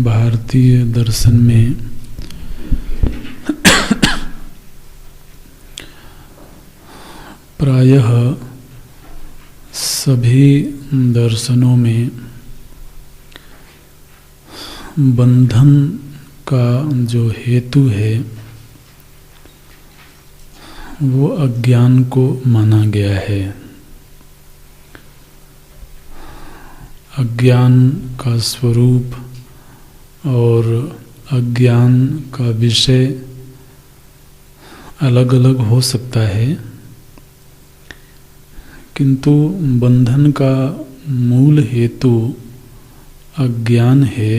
भारतीय दर्शन में प्रायः सभी दर्शनों में बंधन का जो हेतु है वो अज्ञान को माना गया है। अज्ञान का स्वरूप और अज्ञान का विषय अलग अलग हो सकता है, किंतु बंधन का मूल हेतु अज्ञान है।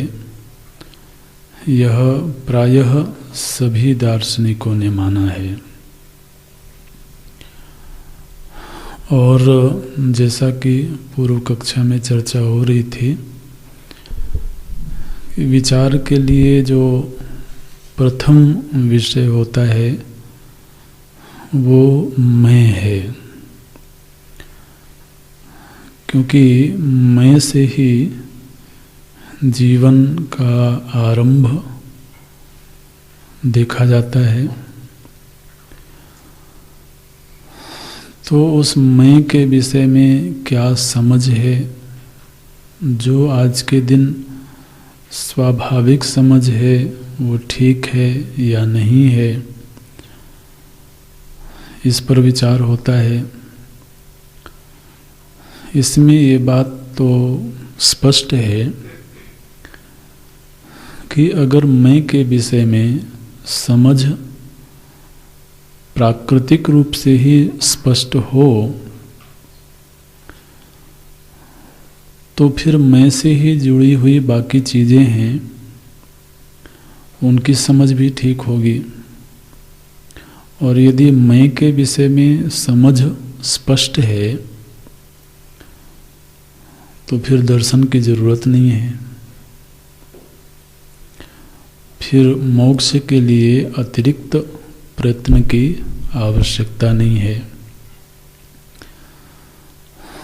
यह प्रायः सभी दार्शनिकों ने माना है। और जैसा कि पूर्व कक्षा में चर्चा हो रही थी, विचार के लिए जो प्रथम विषय होता है वो मैं है, क्योंकि मैं से ही जीवन का आरंभ देखा जाता है। तो उस मैं के विषय में क्या समझ है, जो आज के दिन स्वाभाविक समझ है वो ठीक है या नहीं है, इस पर विचार होता है। इसमें ये बात तो स्पष्ट है कि अगर मैं के विषय में समझ प्राकृतिक रूप से ही स्पष्ट हो तो फिर मैं से ही जुड़ी हुई बाकी चीज़ें हैं उनकी समझ भी ठीक होगी। और यदि मैं के विषय में समझ स्पष्ट है तो फिर दर्शन की जरूरत नहीं है, फिर मोक्ष के लिए अतिरिक्त प्रयत्न की आवश्यकता नहीं है।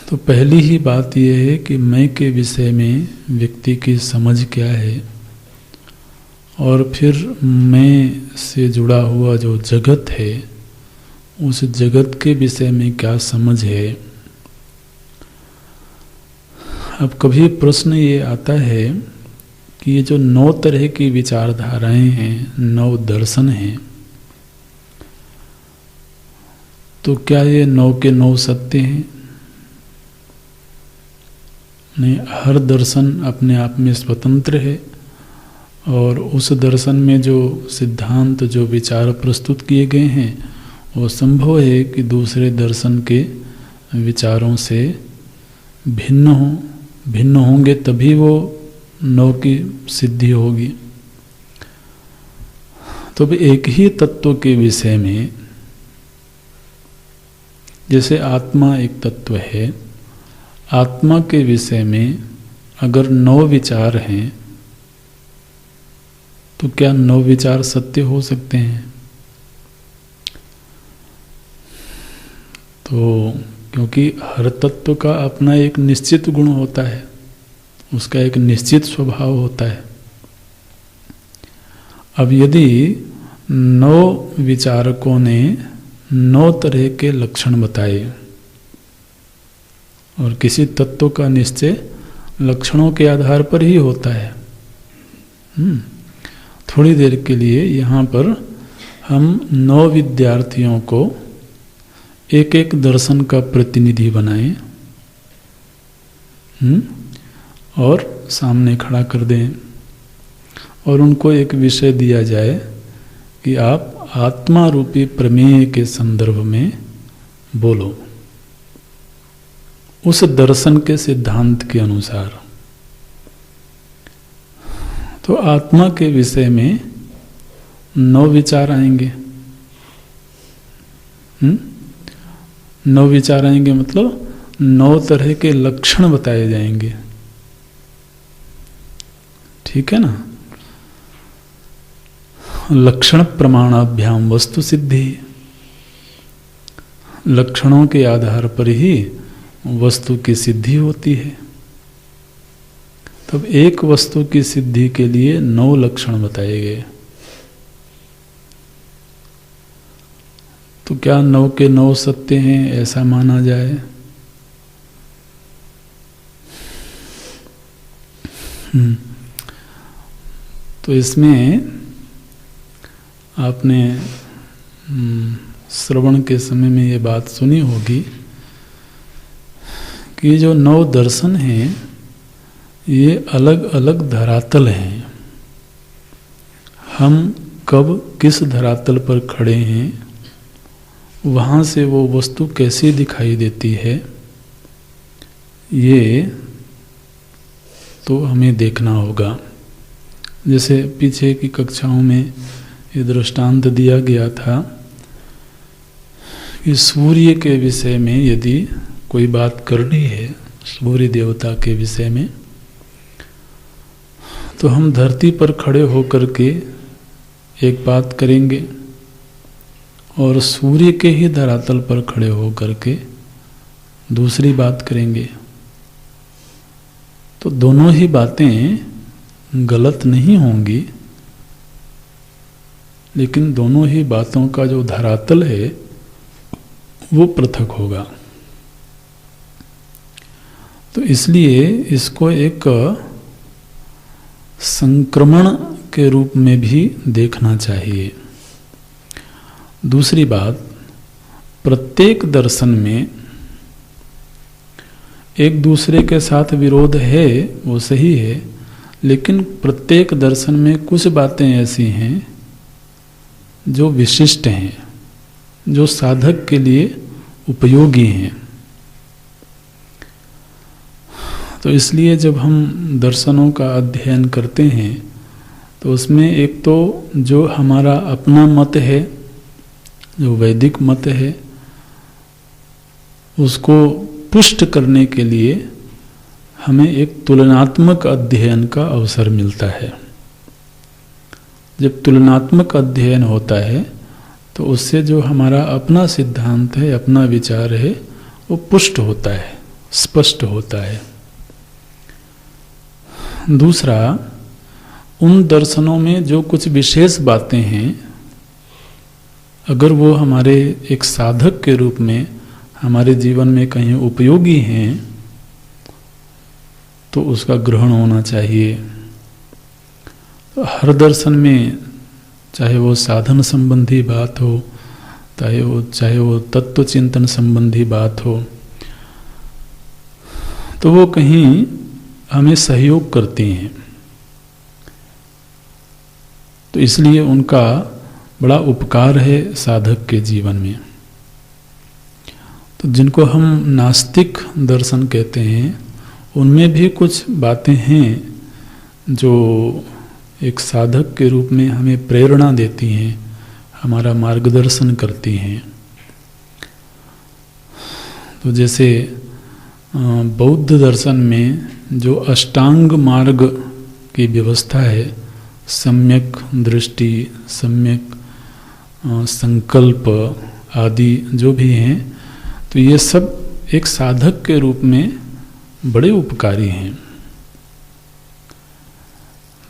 तो पहली ही बात यह है कि मैं के विषय में व्यक्ति की समझ क्या है, और फिर मैं से जुड़ा हुआ जो जगत है उस जगत के विषय में क्या समझ है। अब कभी प्रश्न ये आता है कि ये जो 9 तरह की विचारधाराएं हैं, 9 दर्शन हैं, तो क्या ये 9 के 9 सत्य हैं? नहीं, हर दर्शन अपने आप में स्वतंत्र है और उस दर्शन में जो सिद्धांत, जो विचार प्रस्तुत किए गए हैं, वो संभव है कि दूसरे दर्शन के विचारों से भिन्न होंगे, तभी वो 9 की सिद्धि होगी। तो भी एक ही तत्व के विषय में, जैसे आत्मा एक तत्व है, आत्मा के विषय में अगर 9 विचार हैं तो क्या 9 विचार सत्य हो सकते हैं? तो क्योंकि हर तत्व का अपना एक निश्चित गुण होता है, उसका एक निश्चित स्वभाव होता है। अब यदि 9 विचारकों ने 9 तरह के लक्षण बताए और किसी तत्व का निश्चय लक्षणों के आधार पर ही होता है। थोड़ी देर के लिए यहाँ पर हम 9 विद्यार्थियों को एक एक दर्शन का प्रतिनिधि बनाएं और सामने खड़ा कर दें और उनको एक विषय दिया जाए कि आप आत्मा रूपी प्रमेय के संदर्भ में बोलो, उस दर्शन के सिद्धांत के अनुसार। तो आत्मा के विषय में 9 विचार आएंगे। 9 विचार आएंगे मतलब 9 तरह के लक्षण बताए जाएंगे। ठीक है ना? लक्षण प्रमाणाभ्याम वस्तु सिद्धि, लक्षणों के आधार पर ही वस्तु की सिद्धि होती है। तब एक वस्तु की सिद्धि के लिए 9 लक्षण बताए गए। तो क्या 9 के 9 सत्य हैं, ऐसा माना जाए? तो इसमें आपने श्रवण के समय में ये बात सुनी होगी कि जो 9 दर्शन हैं ये अलग अलग धरातल हैं। हम कब किस धरातल पर खड़े हैं, वहाँ से वो वस्तु कैसी दिखाई देती है, ये तो हमें देखना होगा। जैसे पीछे की कक्षाओं में ये दृष्टांत दिया गया था कि सूर्य के विषय में यदि कोई बात करनी है, सूर्य देवता के विषय में, तो हम धरती पर खड़े होकर के एक बात करेंगे और सूर्य के ही धरातल पर खड़े होकर के दूसरी बात करेंगे। तो दोनों ही बातें गलत नहीं होंगी, लेकिन दोनों ही बातों का जो धरातल है वो पृथक होगा। तो इसलिए इसको एक संक्रमण के रूप में भी देखना चाहिए। दूसरी बात, प्रत्येक दर्शन में एक दूसरे के साथ विरोध है, वो सही है, लेकिन प्रत्येक दर्शन में कुछ बातें ऐसी हैं जो विशिष्ट हैं, जो साधक के लिए उपयोगी हैं। तो इसलिए जब हम दर्शनों का अध्ययन करते हैं तो उसमें एक तो जो हमारा अपना मत है, जो वैदिक मत है, उसको पुष्ट करने के लिए हमें एक तुलनात्मक अध्ययन का अवसर मिलता है। जब तुलनात्मक अध्ययन होता है तो उससे जो हमारा अपना सिद्धांत है, अपना विचार है, वो पुष्ट होता है, स्पष्ट होता है। दूसरा, उन दर्शनों में जो कुछ विशेष बातें हैं, अगर वो हमारे एक साधक के रूप में हमारे जीवन में कहीं उपयोगी हैं तो उसका ग्रहण होना चाहिए। तो हर दर्शन में, चाहे वो साधन संबंधी बात हो, चाहे वो तत्व चिंतन संबंधी बात हो, तो वो कहीं हमें सहयोग करती हैं। तो इसलिए उनका बड़ा उपकार है साधक के जीवन में। तो जिनको हम नास्तिक दर्शन कहते हैं, उनमें भी कुछ बातें हैं जो एक साधक के रूप में हमें प्रेरणा देती हैं, हमारा मार्गदर्शन करती हैं। तो जैसे बौद्ध दर्शन में जो अष्टांग मार्ग की व्यवस्था है, सम्यक दृष्टि, सम्यक संकल्प आदि जो भी हैं, तो ये सब एक साधक के रूप में बड़े उपकारी हैं।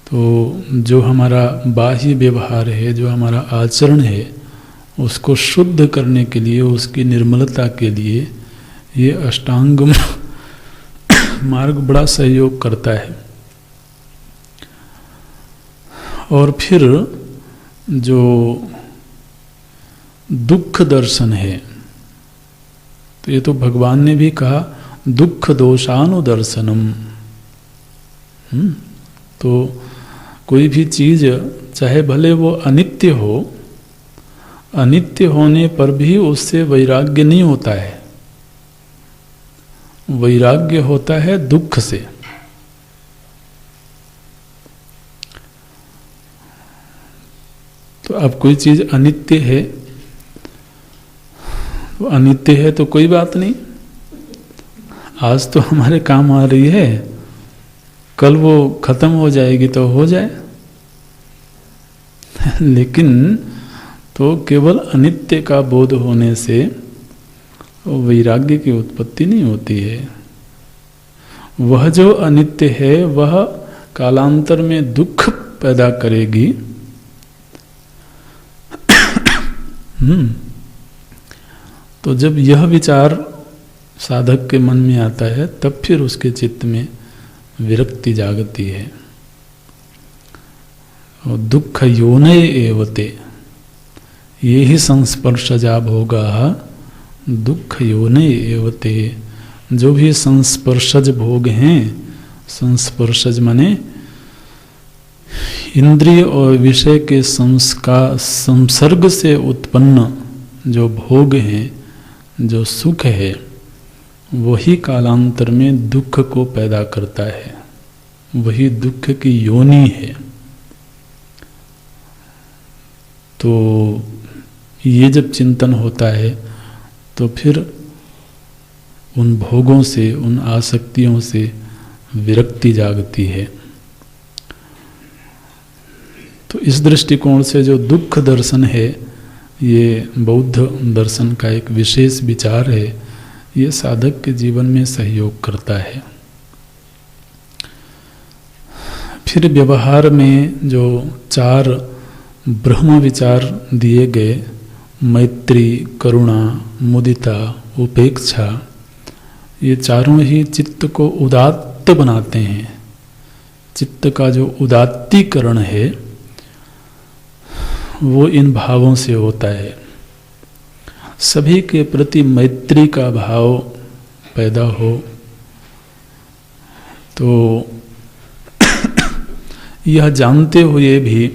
तो जो हमारा बाह्य व्यवहार है, जो हमारा आचरण है, उसको शुद्ध करने के लिए, उसकी निर्मलता के लिए ये अष्टांग मार्ग बड़ा सहयोग करता है। और फिर जो दुख दर्शन है, तो ये तो भगवान ने भी कहा दुख दोषानुदर्शनम। तो कोई भी चीज चाहे भले वो अनित्य हो, अनित्य होने पर भी उससे वैराग्य नहीं होता है। वैराग्य होता है दुख से। तो अब कोई चीज अनित्य है, तो अनित्य है तो कोई बात नहीं, आज तो हमारे काम आ रही है, कल वो खत्म हो जाएगी तो हो जाए। लेकिन तो केवल अनित्य का बोध होने से वैराग्य की उत्पत्ति नहीं होती है। वह जो अनित्य है वह कालांतर में दुख पैदा करेगी। तो जब यह विचार साधक के मन में आता है, तब फिर उसके चित्त में विरक्ति जागती है। और दुख योनय एवते, ये ही संस्पर्शजा भोगा दुख योनय एवते। जो भी संस्पर्शज भोग हैं, संस्पर्शज माने इंद्रिय और विषय के संसर्ग से उत्पन्न जो भोग हैं, जो सुख है, वही कालांतर में दुख को पैदा करता है, वही दुख की योनि है। तो ये जब चिंतन होता है, तो फिर उन भोगों से, उन आसक्तियों से विरक्ति जागती है। तो इस दृष्टिकोण से जो दुख दर्शन है, ये बौद्ध दर्शन का एक विशेष विचार है। ये साधक के जीवन में सहयोग करता है। फिर व्यवहार में जो 4 ब्रह्म विचार दिए गए, मैत्री, करुणा, मुदिता, उपेक्षा, ये चारों ही चित्त को उदात्त बनाते हैं। चित्त का जो उदात्तीकरण है वो इन भावों से होता है। सभी के प्रति मैत्री का भाव पैदा हो, तो यह जानते हुए भी,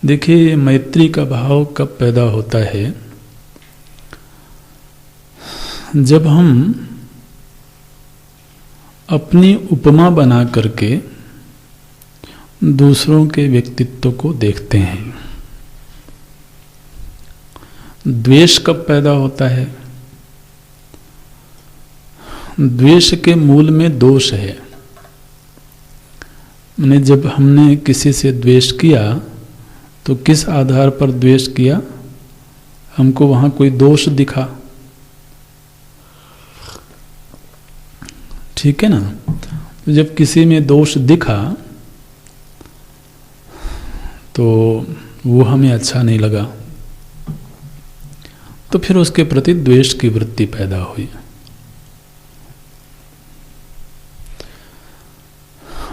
देखिए मैत्री का भाव कब पैदा होता है, जब हम अपनी उपमा बना करके दूसरों के व्यक्तित्व को देखते हैं। द्वेष कब पैदा होता है? द्वेष के मूल में दोष है। मैंने जब हमने किसी से द्वेष किया, तो किस आधार पर द्वेष किया? हमको वहां कोई दोष दिखा, ठीक है ना। तो जब किसी में दोष दिखा तो वो हमें अच्छा नहीं लगा, तो फिर उसके प्रति द्वेष की वृत्ति पैदा हुई।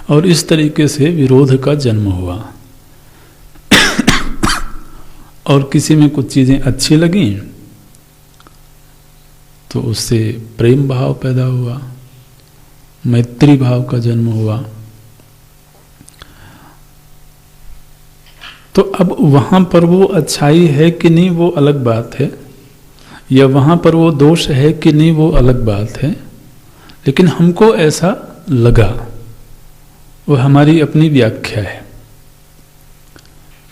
और इस तरीके से विरोध का जन्म हुआ। और किसी में कुछ चीज़ें अच्छी लगीं तो उससे प्रेम भाव पैदा हुआ, मैत्री भाव का जन्म हुआ। तो अब वहां पर वो अच्छाई है कि नहीं वो अलग बात है, या वहां पर वो दोष है कि नहीं वो अलग बात है, लेकिन हमको ऐसा लगा, वो हमारी अपनी व्याख्या है।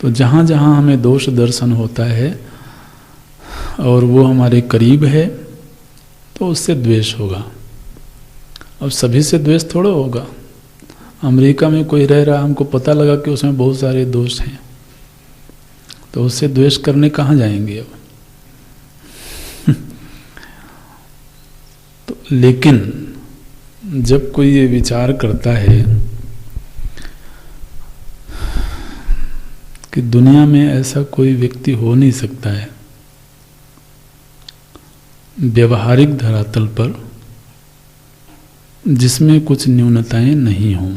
तो जहाँ जहाँ हमें दोष दर्शन होता है और वो हमारे करीब है तो उससे द्वेष होगा। अब सभी से द्वेष थोड़ा होगा। अमेरिका में कोई रह रहा, हमको पता लगा कि उसमें बहुत सारे दोष हैं, तो उससे द्वेष करने कहाँ जाएंगे अब? तो लेकिन जब कोई ये विचार करता है कि दुनिया में ऐसा कोई व्यक्ति हो नहीं सकता है व्यवहारिक धरातल पर जिसमें कुछ न्यूनताएं नहीं हों,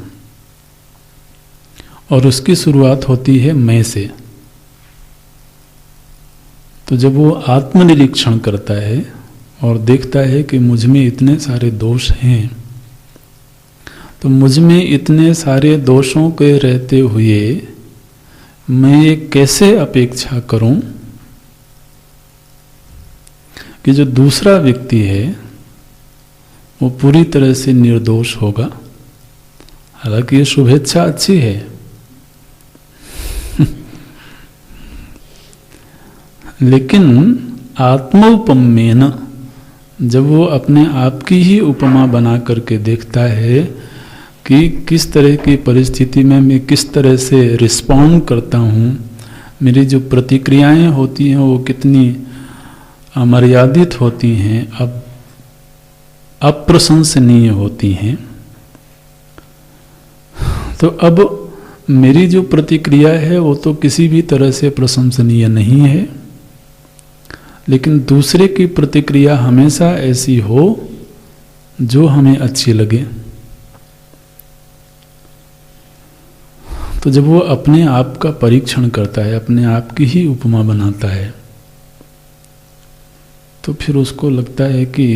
और उसकी शुरुआत होती है मैं से। तो जब वो आत्मनिरीक्षण करता है और देखता है कि मुझ में इतने सारे दोष हैं, तो मुझ में इतने सारे दोषों के रहते हुए मैं ये कैसे अपेक्षा करूं कि जो दूसरा व्यक्ति है वो पूरी तरह से निर्दोष होगा। हालांकि ये शुभेच्छा अच्छी है, लेकिन आत्मोपमेन, जब वो अपने आप की ही उपमा बना करके देखता है कि किस तरह की परिस्थिति में मैं किस तरह से रिस्पॉन्ड करता हूँ, मेरी जो प्रतिक्रियाएं होती हैं वो कितनी अमर्यादित होती हैं, अब अप्रशंसनीय होती हैं। तो अब मेरी जो प्रतिक्रिया है वो तो किसी भी तरह से प्रशंसनीय नहीं है, लेकिन दूसरे की प्रतिक्रिया हमेशा ऐसी हो जो हमें अच्छी लगे। तो जब वो अपने आप का परीक्षण करता है, अपने आप की ही उपमा बनाता है, तो फिर उसको लगता है कि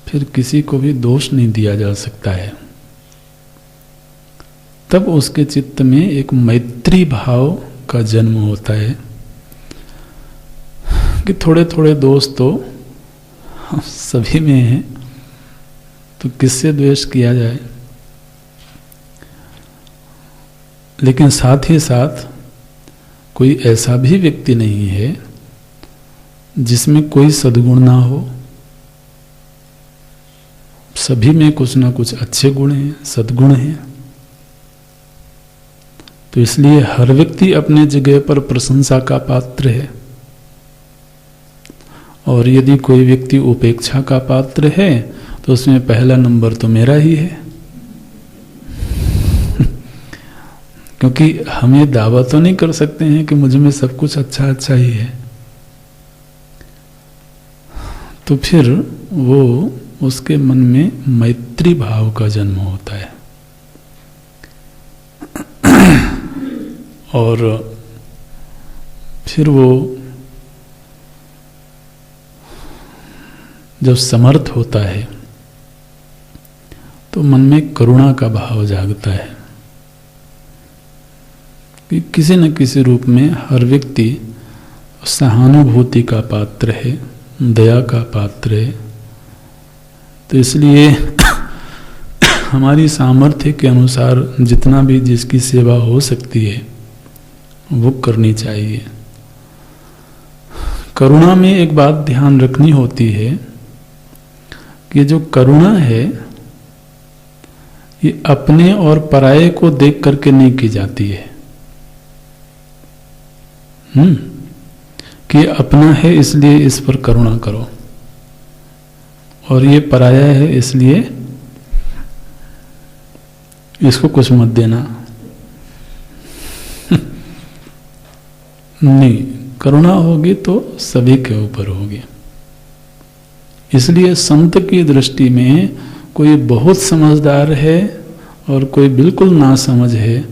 फिर किसी को भी दोष नहीं दिया जा सकता है। तब उसके चित्त में एक मैत्री भाव का जन्म होता है कि थोड़े थोड़े दोष तो सभी में हैं, तो किससे द्वेष किया जाए। लेकिन साथ ही साथ कोई ऐसा भी व्यक्ति नहीं है जिसमें कोई सद्गुण ना हो। सभी में कुछ ना कुछ अच्छे गुण हैं, सद्गुण हैं। तो इसलिए हर व्यक्ति अपने जगह पर प्रशंसा का पात्र है, और यदि कोई व्यक्ति उपेक्षा का पात्र है तो उसमें पहला नंबर तो मेरा ही है। क्योंकि हम ये दावा तो नहीं कर सकते हैं कि मुझ में सब कुछ अच्छा अच्छा ही है। तो फिर वो उसके मन में मैत्री भाव का जन्म होता है, और फिर वो जब समर्थ होता है तो मन में करुणा का भाव जागता है कि किसी न किसी रूप में हर व्यक्ति सहानुभूति का पात्र है, दया का पात्र है। तो इसलिए हमारी सामर्थ्य के अनुसार जितना भी जिसकी सेवा हो सकती है वो करनी चाहिए। करुणा में एक बात ध्यान रखनी होती है कि जो करुणा है ये अपने और पराये को देख करके नहीं की जाती है। कि अपना है इसलिए इस पर करुणा करो, और ये पराया है इसलिए इसको कुछ मत देना। नहीं, करुणा होगी तो सभी के ऊपर होगी। इसलिए संत की दृष्टि में कोई बहुत समझदार है और कोई बिल्कुल नासमझ है,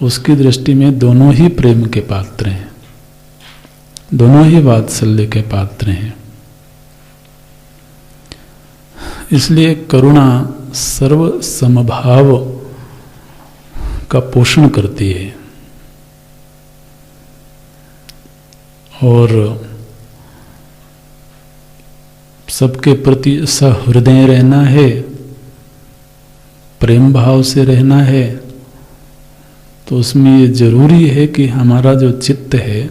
उसकी दृष्टि में दोनों ही प्रेम के पात्र हैं। दोनों ही वात्सल्य के पात्र हैं। इसलिए करुणा सर्व समभाव का पोषण करती है और सबके प्रति सहृदय रहना है, प्रेम भाव से रहना है। तो उसमें ये जरूरी है कि हमारा जो चित्त है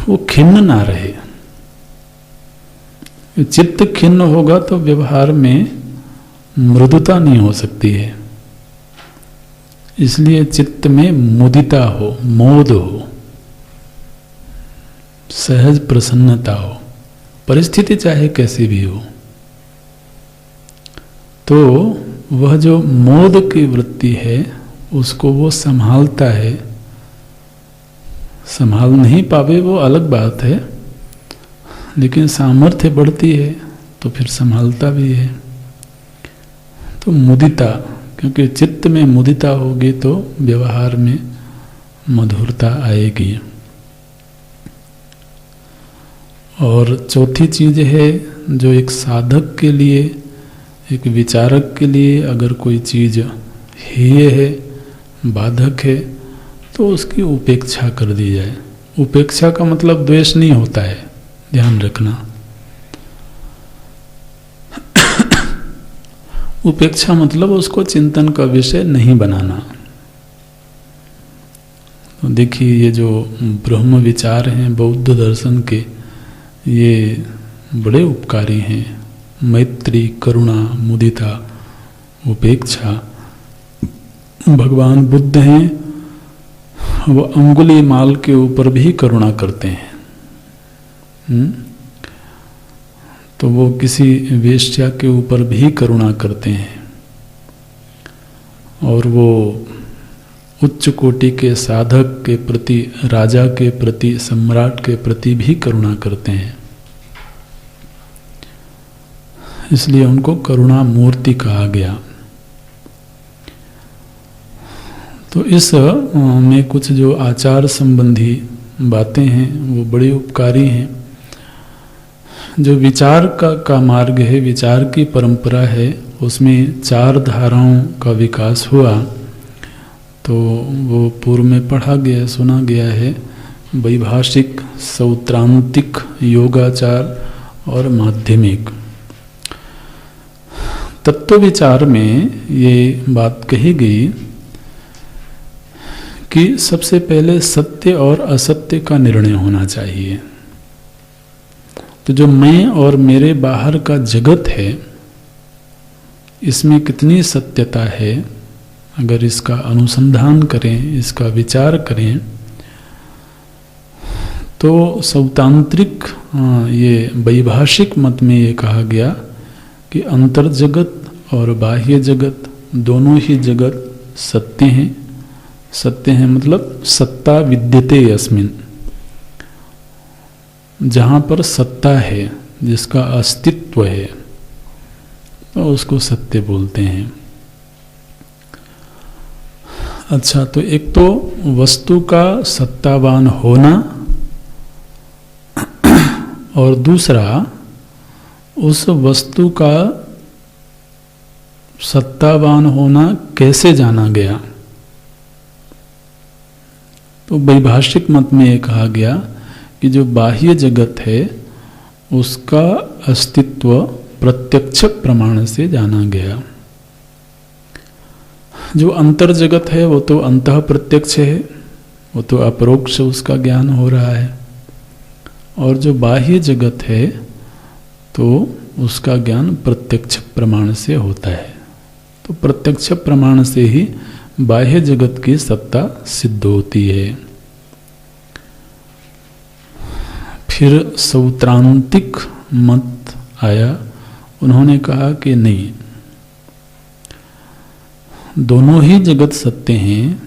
वो खिन्न ना रहे। चित्त खिन्न होगा तो व्यवहार में मृदुता नहीं हो सकती है। इसलिए चित्त में मुदिता हो, मोद हो, सहज प्रसन्नता हो, परिस्थिति चाहे कैसी भी हो। तो वह जो मोद की वृत्ति है उसको वो संभालता है। संभाल नहीं पावे वो अलग बात है, लेकिन सामर्थ्य बढ़ती है तो फिर संभालता भी है। तो मुदिता, क्योंकि चित्त में मुदिता होगी तो व्यवहार में मधुरता आएगी। और चौथी चीज है जो एक साधक के लिए, एक विचारक के लिए अगर कोई चीज हेय है, बाधक है, तो उसकी उपेक्षा कर दी जाए। उपेक्षा का मतलब द्वेष नहीं होता है, ध्यान रखना। उपेक्षा मतलब उसको चिंतन का विषय नहीं बनाना। तो देखिए ये जो ब्रह्म विचार हैं बौद्ध दर्शन के, ये बड़े उपकारी हैं। मैत्री, करुणा, मुदिता, उपेक्षा। भगवान बुद्ध हैं, वो अंगुली माल के ऊपर भी करुणा करते हैं। तो वो किसी वेश्या के ऊपर भी करुणा करते हैं। और वो उच्च कोटि के साधक के प्रति, राजा के प्रति, सम्राट के प्रति भी करुणा करते हैं। इसलिए उनको करुणा मूर्ति कहा गया। तो इस में कुछ जो आचार संबंधी बातें हैं वो बड़ी उपकारी हैं। जो विचार का मार्ग है, विचार की परंपरा है, उसमें 4 धाराओं का विकास हुआ। तो वो पूर्व में पढ़ा गया, सुना गया है। वैभाषिक, सौत्रांतिक, योगाचार और माध्यमिक। तत्व विचार में ये बात कही गई कि सबसे पहले सत्य और असत्य का निर्णय होना चाहिए। तो जो मैं और मेरे बाहर का जगत है, इसमें कितनी सत्यता है, अगर इसका अनुसंधान करें, इसका विचार करें, तो सौतांत्रिक ये वैभाषिक मत में ये कहा गया कि अंतर जगत और बाह्य जगत दोनों ही जगत सत्य हैं। सत्य है मतलब सत्ता विद्यते अस्मिन्, जहाँ पर सत्ता है, जिसका अस्तित्व है, तो उसको सत्य बोलते हैं। अच्छा, तो एक तो वस्तु का सत्तावान होना और दूसरा उस वस्तु का सत्तावान होना कैसे जाना गया। तो वैभाषिक मत में ये कहा गया कि जो बाह्य जगत है उसका अस्तित्व प्रत्यक्ष प्रमाण से जाना गया। जो अंतर जगत है वो तो अंतः प्रत्यक्ष है, वो तो अपरोक्ष उसका ज्ञान हो रहा है। और जो बाह्य जगत है तो उसका ज्ञान प्रत्यक्ष प्रमाण से होता है। तो प्रत्यक्ष प्रमाण से ही बाह्य जगत की सत्ता सिद्ध होती है। फिर सौत्रांतिक मत आया, उन्होंने कहा कि नहीं, दोनों ही जगत सत्य हैं,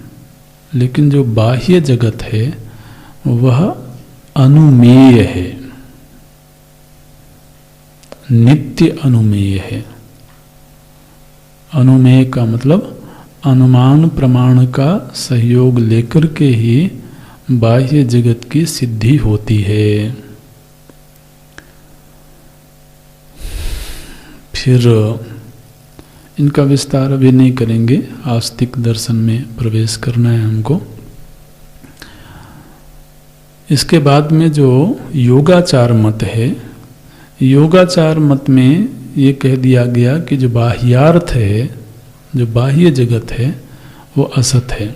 लेकिन जो बाह्य जगत है वह अनुमेय है, नित्य अनुमेय है। अनुमेय का मतलब अनुमान प्रमाण का सहयोग लेकर के ही बाह्य जगत की सिद्धि होती है। फिर इनका विस्तार अभी नहीं करेंगे, आस्तिक दर्शन में प्रवेश करना है हमको। इसके बाद में जो योगाचार मत है, योगाचार मत में ये कह दिया गया कि जो बाह्यार्थ है, जो बाह्य जगत है, वो असत है,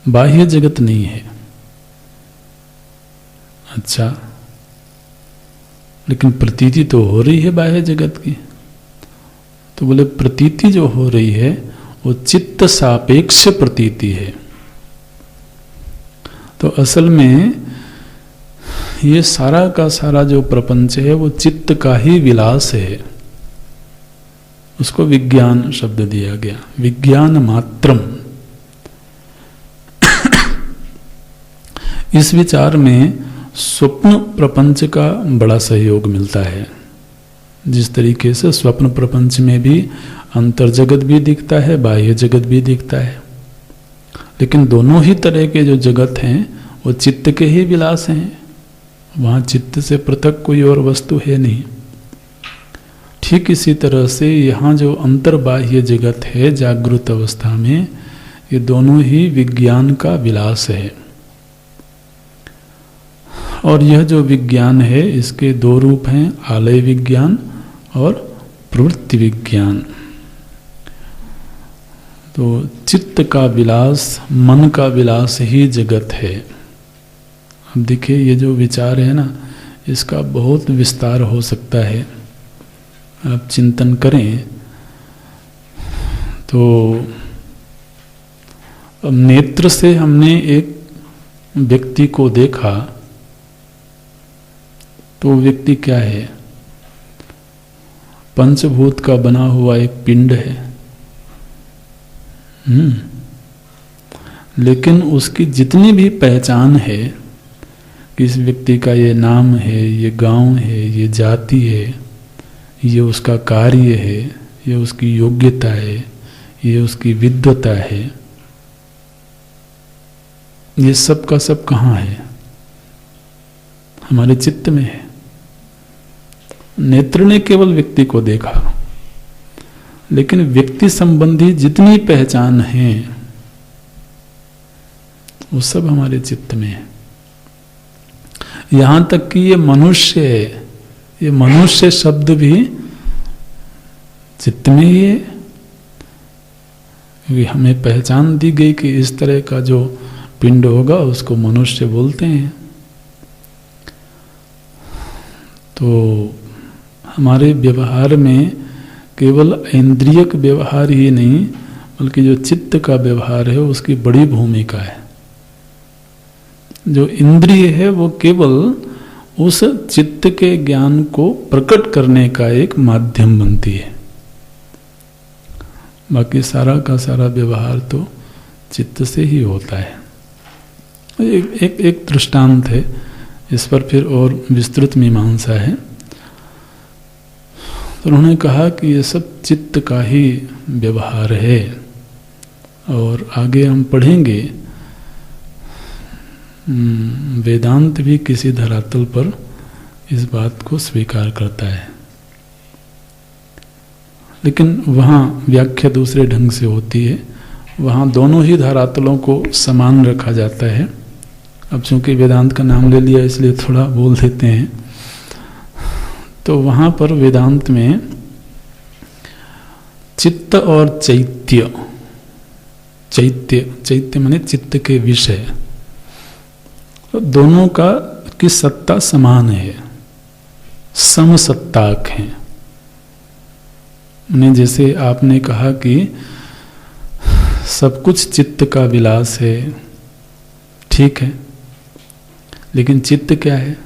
बाह्य जगत नहीं है। अच्छा, लेकिन प्रतीति तो हो रही है बाह्य जगत की। तो बोले प्रतीति जो हो रही है वो चित्त सापेक्ष प्रतीति है। तो असल में ये सारा का सारा जो प्रपंच है वो चित्त का ही विलास है। उसको विज्ञान शब्द दिया गया, विज्ञान मात्रम। इस विचार में स्वप्न प्रपंच का बड़ा सहयोग मिलता है। जिस तरीके से स्वप्न प्रपंच में भी अंतर्जगत भी दिखता है, बाह्य जगत भी दिखता है, लेकिन दोनों ही तरह के जो जगत हैं वो चित्त के ही विलास हैं। वहाँ चित्त से पृथक कोई और वस्तु है नहीं। ठीक इसी तरह से यहाँ जो अंतर्बाह्य जगत है जागृत अवस्था में, ये दोनों ही विज्ञान का विलास है। और यह जो विज्ञान है इसके दो रूप हैं, आलय विज्ञान और प्रवृत्ति विज्ञान। तो चित्त का विलास, मन का विलास ही जगत है। अब देखिए ये जो विचार है ना, इसका बहुत विस्तार हो सकता है। आप चिंतन करें तो अब नेत्र से हमने एक व्यक्ति को देखा, तो व्यक्ति क्या है? पंचभूत का बना हुआ एक पिंड है। लेकिन उसकी जितनी भी पहचान है कि इस व्यक्ति का ये नाम है, ये गांव है, ये जाति है, ये उसका कार्य है, ये उसकी योग्यता है, ये उसकी विद्वता है, ये सब का सब कहाँ है? हमारे चित्त में है। नेत्र ने केवल व्यक्ति को देखा, लेकिन व्यक्ति संबंधी जितनी पहचान है वो सब हमारे चित्त में है। यहां तक कि ये मनुष्य है, ये मनुष्य शब्द भी चित्त में ही है, क्योंकि हमें पहचान दी गई कि इस तरह का जो पिंड होगा उसको मनुष्य बोलते हैं। तो हमारे व्यवहार में केवल इंद्रियक व्यवहार ही नहीं, बल्कि जो चित्त का व्यवहार है उसकी बड़ी भूमिका है। जो इंद्रिय है वो केवल उस चित्त के ज्ञान को प्रकट करने का एक माध्यम बनती है। बाकी सारा का सारा व्यवहार तो चित्त से ही होता है। एक दृष्टांत है, इस पर फिर और विस्तृत मीमांसा है। तो उन्होंने कहा कि ये सब चित्त का ही व्यवहार है, और आगे हम पढ़ेंगे वेदांत भी किसी धरातल पर इस बात को स्वीकार करता है, लेकिन वहाँ व्याख्या दूसरे ढंग से होती है। वहाँ दोनों ही धरातलों को समान रखा जाता है। अब चूंकि वेदांत का नाम ले लिया इसलिए थोड़ा बोल देते हैं। तो वहाँ पर वेदांत में चित्त और चैत्य, चैत्य माने चित्त के विषय, तो दोनों का की सत्ता समान है, समसत्ताक है। ने जैसे आपने कहा कि सब कुछ चित्त का विलास है, ठीक है, लेकिन चित्त क्या है?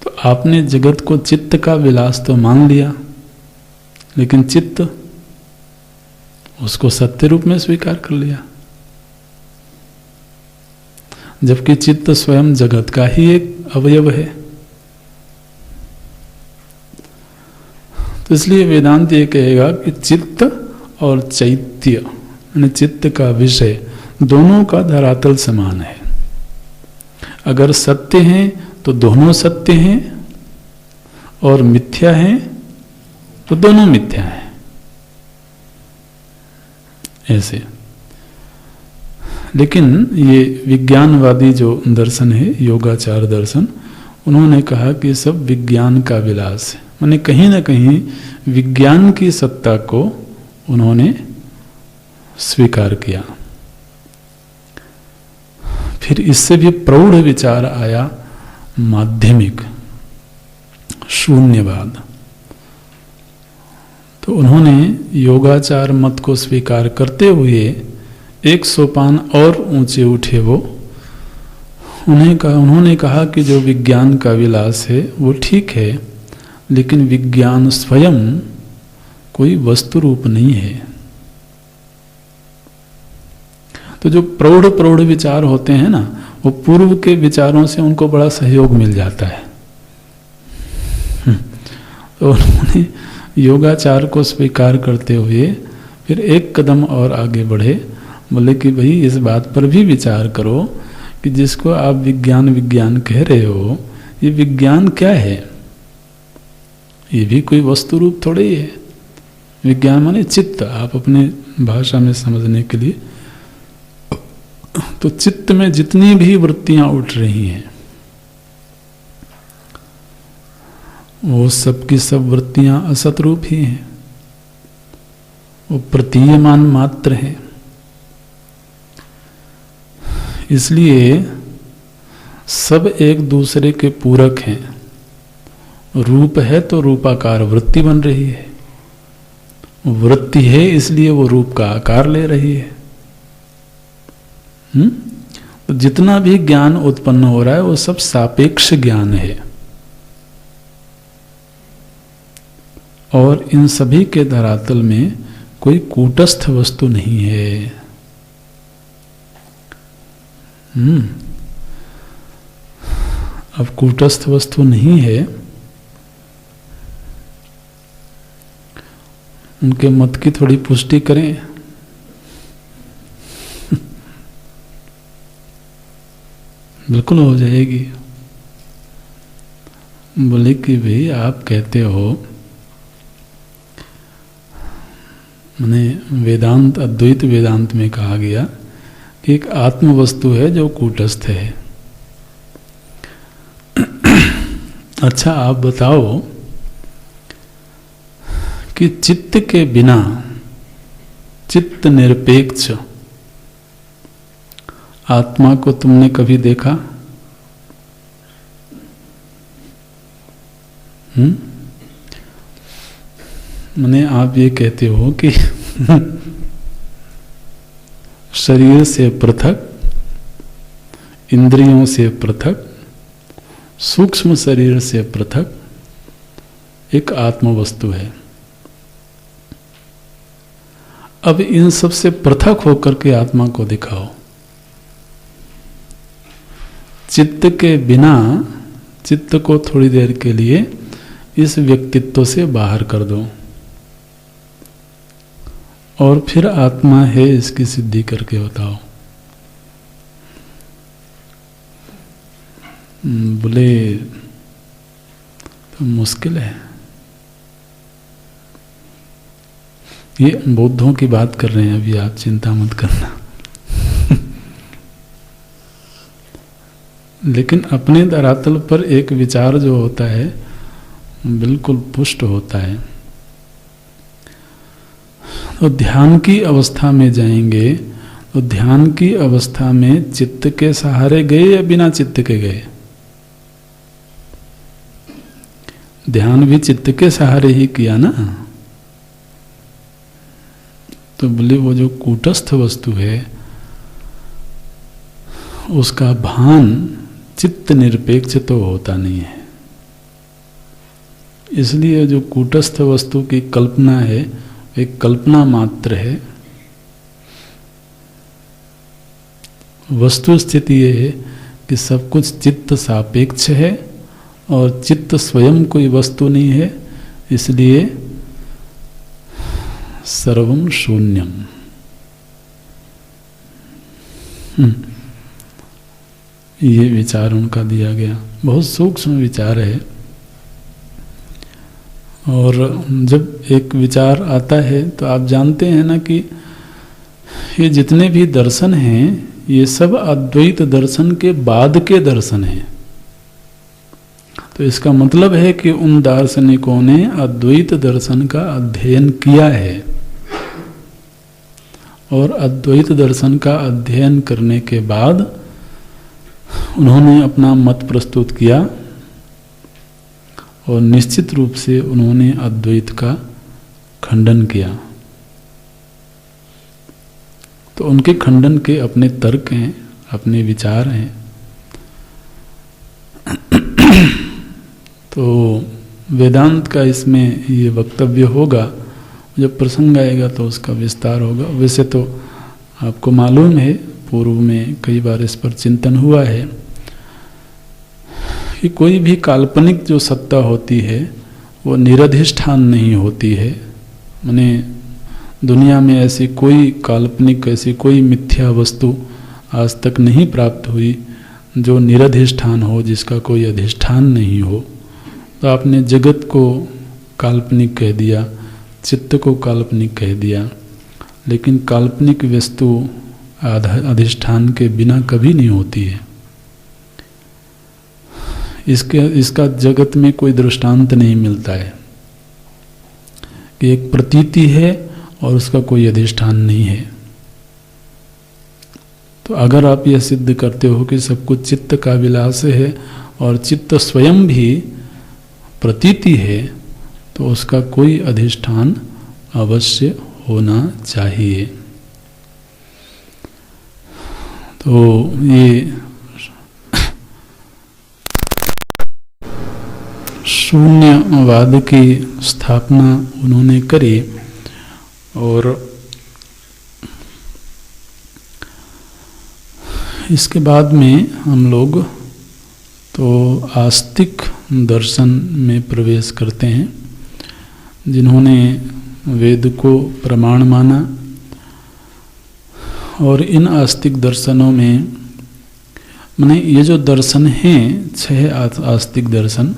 तो आपने जगत को चित्त का विलास तो मान लिया, लेकिन चित्त उसको सत्य रूप में स्वीकार कर लिया, जबकि चित्त स्वयं जगत का ही एक अवयव है। तो इसलिए वेदांत ये कहेगा कि चित्त और चैत्य यानी चित्त का विषय, दोनों का धरातल समान है। अगर सत्य हैं तो दोनों सत्य हैं, और मिथ्या हैं तो दोनों मिथ्या हैं। ऐसे। लेकिन ये विज्ञानवादी जो दर्शन है, योगाचार दर्शन, उन्होंने कहा कि सब विज्ञान का विलास है। माने कहीं ना कहीं विज्ञान की सत्ता को उन्होंने स्वीकार किया। फिर इससे भी प्रौढ़ विचार आया माध्यमिक शून्यवाद। तो उन्होंने योगाचार मत को स्वीकार करते हुए एक सोपान और ऊंचे उठे। वो उन्होंने कहा कि जो विज्ञान का विलास है वो ठीक है, लेकिन विज्ञान स्वयं कोई वस्तु रूप नहीं है। तो जो प्रौढ़ विचार होते हैं ना, वो पूर्व के विचारों से उनको बड़ा सहयोग मिल जाता है। तो उन्होंने योगाचार को स्वीकार करते हुए फिर एक कदम और आगे बढ़े। बोले कि भाई इस बात पर भी विचार करो कि जिसको आप विज्ञान कह रहे हो, ये विज्ञान क्या है? ये भी कोई वस्तु रूप थोड़े ही है। विज्ञान माने चित्त, आप अपने भाषा में समझने के लिए। तो चित्त में जितनी भी वृत्तियां उठ रही हैं, वो सब की सब वृत्तियां असत रूप ही हैं, वो प्रतीयमान मात्र है। इसलिए सब एक दूसरे के पूरक हैं। रूप है तो रूपाकार वृत्ति बन रही है, वृत्ति है इसलिए वो रूप का आकार ले रही है। तो जितना भी ज्ञान उत्पन्न हो रहा है वो सब सापेक्ष ज्ञान है, और इन सभी के धरातल में कोई कूटस्थ वस्तु नहीं है। अब कूटस्थ वस्तु नहीं है, उनके मत की थोड़ी पुष्टि करें। बिल्कुल हो जाएगी। बोले कि भाई आप कहते हो, माने वेदांत, अद्वैत वेदांत में कहा गया कि एक आत्म वस्तु है जो कूटस्थ है। अच्छा आप बताओ कि चित्त के बिना, चित्त निरपेक्ष आत्मा को तुमने कभी देखा? माने आप ये कहते हो कि शरीर से पृथक, इंद्रियों से पृथक, सूक्ष्म शरीर से पृथक एक आत्म वस्तु है। अब इन सब से पृथक होकर के आत्मा को दिखाओ। चित्त के बिना, चित्त को थोड़ी देर के लिए इस व्यक्तित्व से बाहर कर दो, और फिर आत्मा है इसकी सिद्धि करके बताओ। बोले तो मुश्किल है। ये बौद्धों की बात कर रहे हैं अभी, आप चिंता मत करना। लेकिन अपने धरातल पर एक विचार जो होता है बिल्कुल पुष्ट होता है। तो ध्यान की अवस्था में जाएंगे तो ध्यान की अवस्था में चित्त के सहारे गए या बिना चित्त के गए? ध्यान भी चित्त के सहारे ही किया ना। तो बोले वो जो कूटस्थ वस्तु है उसका भान चित्त निरपेक्ष तो होता नहीं है। इसलिए जो कूटस्थ वस्तु की कल्पना है एक कल्पना मात्र है। वस्तु स्थिति ये है कि सब कुछ चित्त सापेक्ष है और चित्त स्वयं कोई वस्तु नहीं है, इसलिए सर्वम शून्यम। ये विचार उनका दिया गया। बहुत सूक्ष्म विचार है। और जब एक विचार आता है तो आप जानते हैं ना कि ये जितने भी दर्शन हैं ये सब अद्वैत दर्शन के बाद के दर्शन हैं। तो इसका मतलब है कि उन दार्शनिकों ने अद्वैत दर्शन का अध्ययन किया है, और अद्वैत दर्शन का अध्ययन करने के बाद उन्होंने अपना मत प्रस्तुत किया, और निश्चित रूप से उन्होंने अद्वैत का खंडन किया। तो उनके खंडन के अपने तर्क हैं, अपने विचार हैं। तो वेदांत का इसमें ये वक्तव्य होगा, जब प्रसंग आएगा तो उसका विस्तार होगा। वैसे तो आपको मालूम है, पूर्व में कई बार इस पर चिंतन हुआ है कि कोई भी काल्पनिक जो सत्ता होती है वो निरधिष्ठान नहीं होती है। माने दुनिया में ऐसी कोई काल्पनिक, ऐसी कोई मिथ्या वस्तु आज तक नहीं प्राप्त हुई जो निरधिष्ठान हो, जिसका कोई अधिष्ठान नहीं हो। तो आपने जगत को काल्पनिक कह दिया, चित्त को काल्पनिक कह दिया, लेकिन काल्पनिक वस्तु अधिष्ठान के बिना कभी नहीं होती है। इसका जगत में कोई दृष्टांत नहीं मिलता है कि एक प्रतीति है और उसका कोई अधिष्ठान नहीं है। तो अगर आप यह सिद्ध करते हो कि सब कुछ चित्त का विलास है और चित्त स्वयं भी प्रतीति है, तो उसका कोई अधिष्ठान अवश्य होना चाहिए। तो ये शून्यवाद की स्थापना उन्होंने करी, और इसके बाद में हम लोग तो आस्तिक दर्शन में प्रवेश करते हैं, जिन्होंने वेद को प्रमाण माना। और इन आस्तिक दर्शनों में माने ये जो दर्शन हैं 6 आस्तिक दर्शन,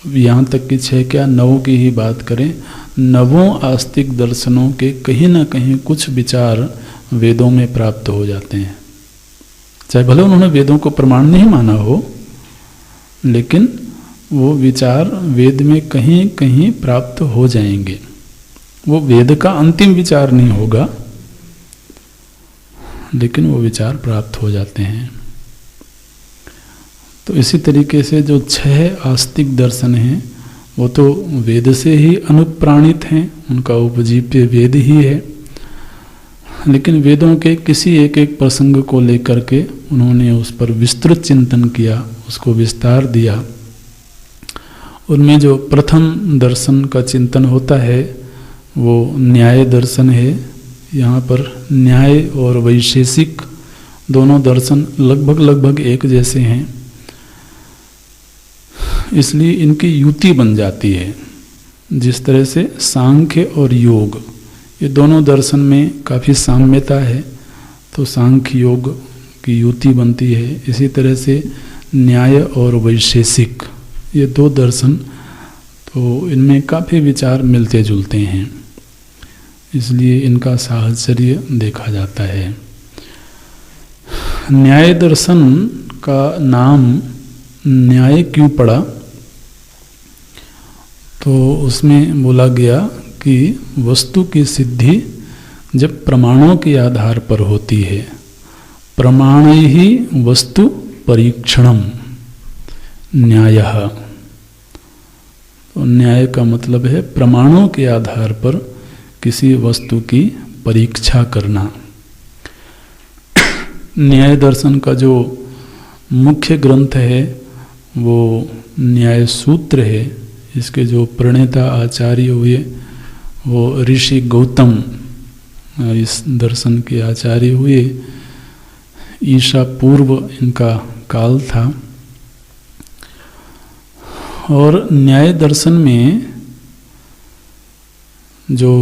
यहाँ तक कि 6 क्या 9 की ही बात करें, 9 आस्तिक दर्शनों के कहीं ना कहीं कुछ विचार वेदों में प्राप्त हो जाते हैं। चाहे भले उन्होंने वेदों को प्रमाण नहीं माना हो, लेकिन वो विचार वेद में कहीं कहीं प्राप्त हो जाएंगे। वो वेद का अंतिम विचार नहीं होगा, लेकिन वो विचार प्राप्त हो जाते हैं। तो इसी तरीके से जो 6 आस्तिक दर्शन हैं वो तो वेद से ही अनुप्राणित हैं, उनका उपजीव्य वेद ही है। लेकिन वेदों के किसी एक एक प्रसंग को लेकर के उन्होंने उस पर विस्तृत चिंतन किया, उसको विस्तार दिया। उनमें जो प्रथम दर्शन का चिंतन होता है वो न्याय दर्शन है। यहाँ पर न्याय और वैशेषिक दोनों दर्शन लगभग एक जैसे हैं, इसलिए इनकी युति बन जाती है। जिस तरह से सांख्य और योग ये दोनों दर्शन में काफ़ी साम्यता है, तो सांख्य योग की युति बनती है। इसी तरह से न्याय और वैशेषिक ये 2 दर्शन, तो इनमें काफ़ी विचार मिलते जुलते हैं, इसलिए इनका साहचर्य देखा जाता है। न्याय दर्शन का नाम न्याय क्यों पड़ा, तो उसमें बोला गया कि वस्तु की सिद्धि जब प्रमाणों के आधार पर होती है, प्रमाण ही वस्तु परीक्षणम न्यायः। तो न्याय का मतलब है प्रमाणों के आधार पर किसी वस्तु की परीक्षा करना। न्याय दर्शन का जो मुख्य ग्रंथ है वो न्याय सूत्र है। इसके जो प्रणेता आचार्य हुए वो ऋषि गौतम इस दर्शन के आचार्य हुए। ईशा पूर्व इनका काल था। और न्याय दर्शन में जो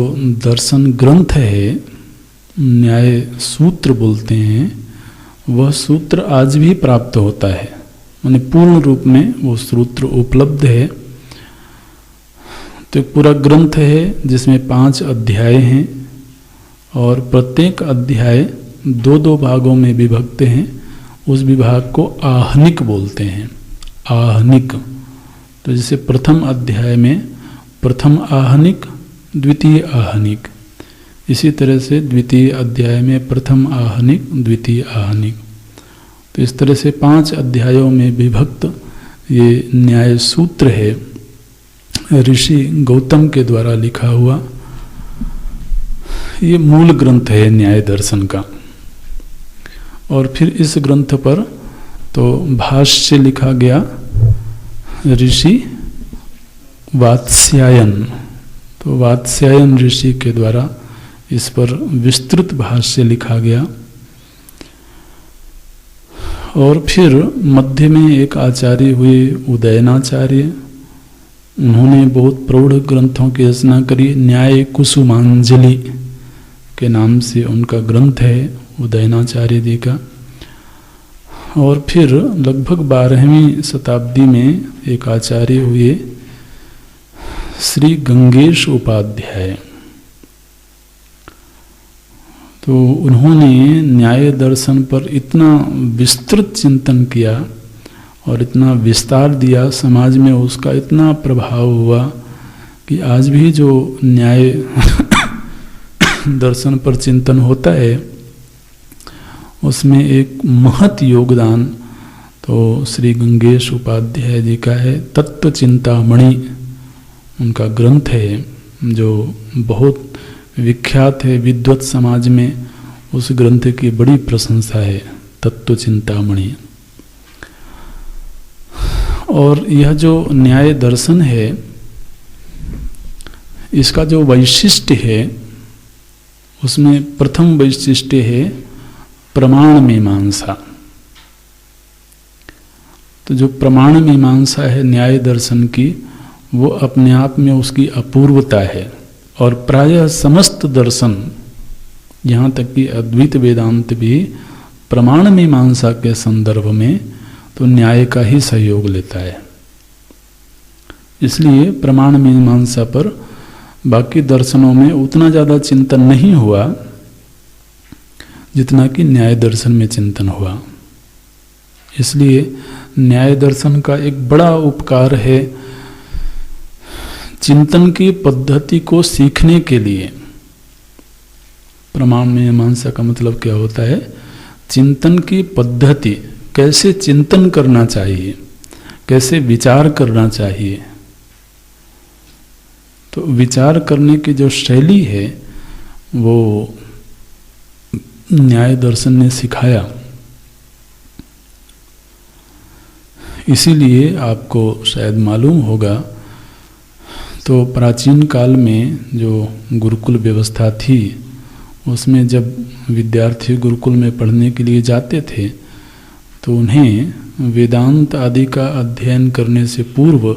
दर्शन ग्रंथ है न्याय सूत्र बोलते हैं, वह सूत्र आज भी प्राप्त होता है, माने पूर्ण रूप में वो सूत्र उपलब्ध है। तो एक पूरा ग्रंथ है जिसमें 5 अध्याय हैं और प्रत्येक अध्याय 2-2 भागों में विभक्त हैं। उस विभाग को आहनिक बोलते हैं, आहनिक। तो जैसे प्रथम अध्याय में प्रथम आहनिक, द्वितीय आहनिक, इसी तरह से द्वितीय अध्याय में प्रथम आहनिक, द्वितीय आहनिक। तो इस तरह से 5 अध्यायों में विभक्त ये न्याय सूत्र है, ऋषि गौतम के द्वारा लिखा हुआ ये मूल ग्रंथ है न्याय दर्शन का। और फिर इस ग्रंथ पर तो भाष्य लिखा गया ऋषि वात्स्यायन। तो वात्स्यायन ऋषि के द्वारा इस पर विस्तृत भाष्य लिखा गया। और फिर मध्य में एक आचार्य हुए उदयनाचार्य, उन्होंने बहुत प्रौढ़ ग्रंथों की रचना करी। न्याय कुसुमांजलि के नाम से उनका ग्रंथ है उदयनाचार्य जी का। और फिर लगभग 12वीं शताब्दी में एक आचार्य हुए श्री गंगेश उपाध्याय। तो उन्होंने न्याय दर्शन पर इतना विस्तृत चिंतन किया और इतना विस्तार दिया, समाज में उसका इतना प्रभाव हुआ कि आज भी जो न्याय दर्शन पर चिंतन होता है उसमें एक महत योगदान तो श्री गंगेश उपाध्याय जी का है। तत्व चिंतामणि उनका ग्रंथ है जो बहुत विख्यात है, विद्वत समाज में उस ग्रंथ की बड़ी प्रशंसा है, तत्व चिंतामणि। और यह जो न्याय दर्शन है इसका जो वैशिष्ट्य है उसमें प्रथम वैशिष्ट्य है प्रमाण मीमांसा। तो जो प्रमाण मीमांसा है न्याय दर्शन की, वो अपने आप में उसकी अपूर्वता है। और प्रायः समस्त दर्शन, यहाँ तक कि अद्वैत वेदांत भी प्रमाण मीमांसा के संदर्भ में तो न्याय का ही सहयोग लेता है। इसलिए प्रमाण मीमांसा पर बाकी दर्शनों में उतना ज़्यादा चिंतन नहीं हुआ जितना कि न्याय दर्शन में चिंतन हुआ। इसलिए न्याय दर्शन का एक बड़ा उपकार है चिंतन की पद्धति को सीखने के लिए। प्रमाण मीमांसा का मतलब क्या होता है? चिंतन की पद्धति, कैसे चिंतन करना चाहिए, कैसे विचार करना चाहिए। तो विचार करने की जो शैली है वो न्याय दर्शन ने सिखाया। इसीलिए आपको शायद मालूम होगा, तो प्राचीन काल में जो गुरुकुल व्यवस्था थी उसमें जब विद्यार्थी गुरुकुल में पढ़ने के लिए जाते थे तो उन्हें वेदांत आदि का अध्ययन करने से पूर्व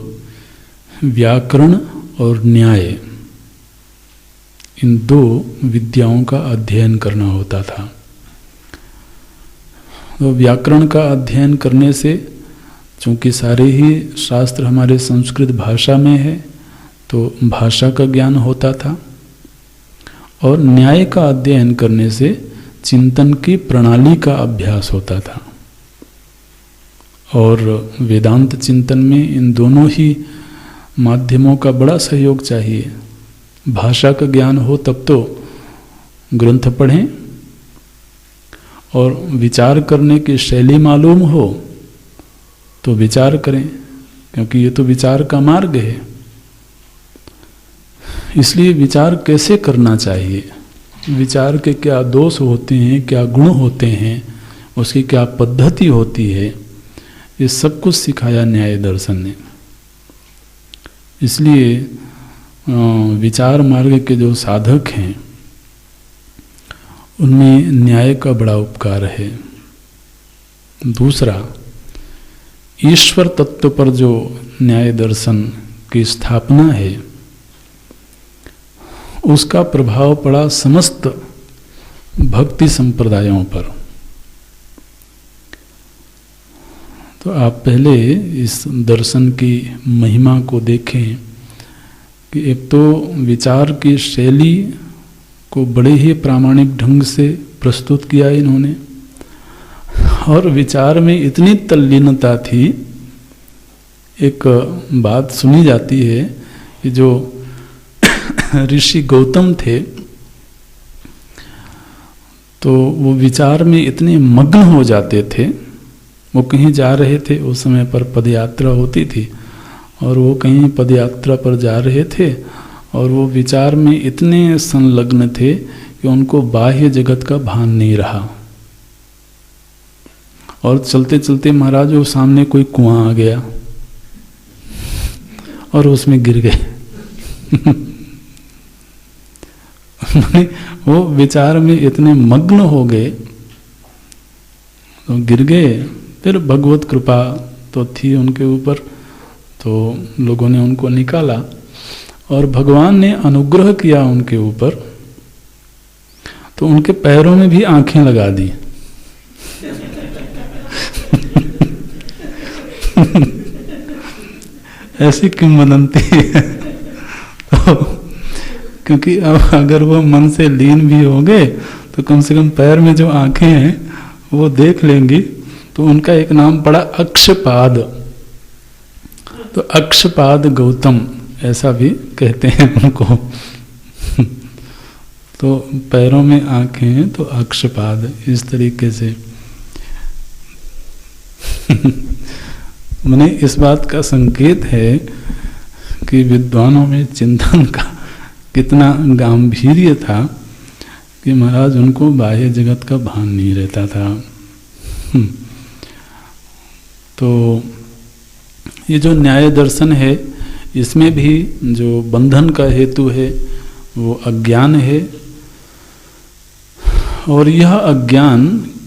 व्याकरण और न्याय, इन 2 विद्याओं का अध्ययन करना होता था। तो व्याकरण का अध्ययन करने से, चूंकि सारे ही शास्त्र हमारे संस्कृत भाषा में है, तो भाषा का ज्ञान होता था। और न्याय का अध्ययन करने से चिंतन की प्रणाली का अभ्यास होता था। और वेदांत चिंतन में इन दोनों ही माध्यमों का बड़ा सहयोग चाहिए। भाषा का ज्ञान हो तब तो ग्रंथ पढ़ें, और विचार करने की शैली मालूम हो तो विचार करें, क्योंकि ये तो विचार का मार्ग है। इसलिए विचार कैसे करना चाहिए, विचार के क्या दोष होते हैं, क्या गुण होते हैं, उसकी क्या पद्धति होती है, ये सब कुछ सिखाया न्याय दर्शन ने। इसलिए विचार मार्ग के जो साधक हैं उनमें न्याय का बड़ा उपकार है। दूसरा, ईश्वर तत्व पर जो न्याय दर्शन की स्थापना है उसका प्रभाव पड़ा समस्त भक्ति संप्रदायों पर। तो आप पहले इस दर्शन की महिमा को देखें कि एक तो विचार की शैली को बड़े ही प्रामाणिक ढंग से प्रस्तुत किया इन्होंने, और विचार में इतनी तल्लीनता थी। एक बात सुनी जाती है कि जो ऋषि गौतम थे तो वो विचार में इतने मग्न हो जाते थे। वो कहीं जा रहे थे, उस समय पर पदयात्रा होती थी, और वो कहीं पदयात्रा पर जा रहे थे और वो विचार में इतने संलग्न थे कि उनको बाह्य जगत का भान नहीं रहा। और चलते चलते महाराज वो सामने कोई कुआं आ गया और उसमें गिर गए। वो विचार में इतने मग्न हो गए तो गिर गए। फिर भगवत कृपा तो थी उनके ऊपर, तो लोगों ने उनको निकाला और भगवान ने अनुग्रह किया उनके ऊपर, तो उनके पैरों में भी आंखें लगा दी। ऐसी किंवदंती है। तो क्योंकि अब अगर वो मन से लीन भी हो गए तो कम से कम पैर में जो आंखें हैं वो देख लेंगी, तो उनका एक नाम पड़ा अक्षपाद। तो अक्षपाद गौतम ऐसा भी कहते हैं उनको। तो पैरों में आंखें हैं तो अक्षपाद, इस तरीके से। मैंने इस बात का संकेत है कि विद्वानों में चिंतन का कितना गांभीर्य था कि महाराज उनको बाह्य जगत का भान नहीं रहता था। तो ये जो न्याय दर्शन है, इसमें भी जो बंधन का हेतु है वो अज्ञान है। और यह अज्ञान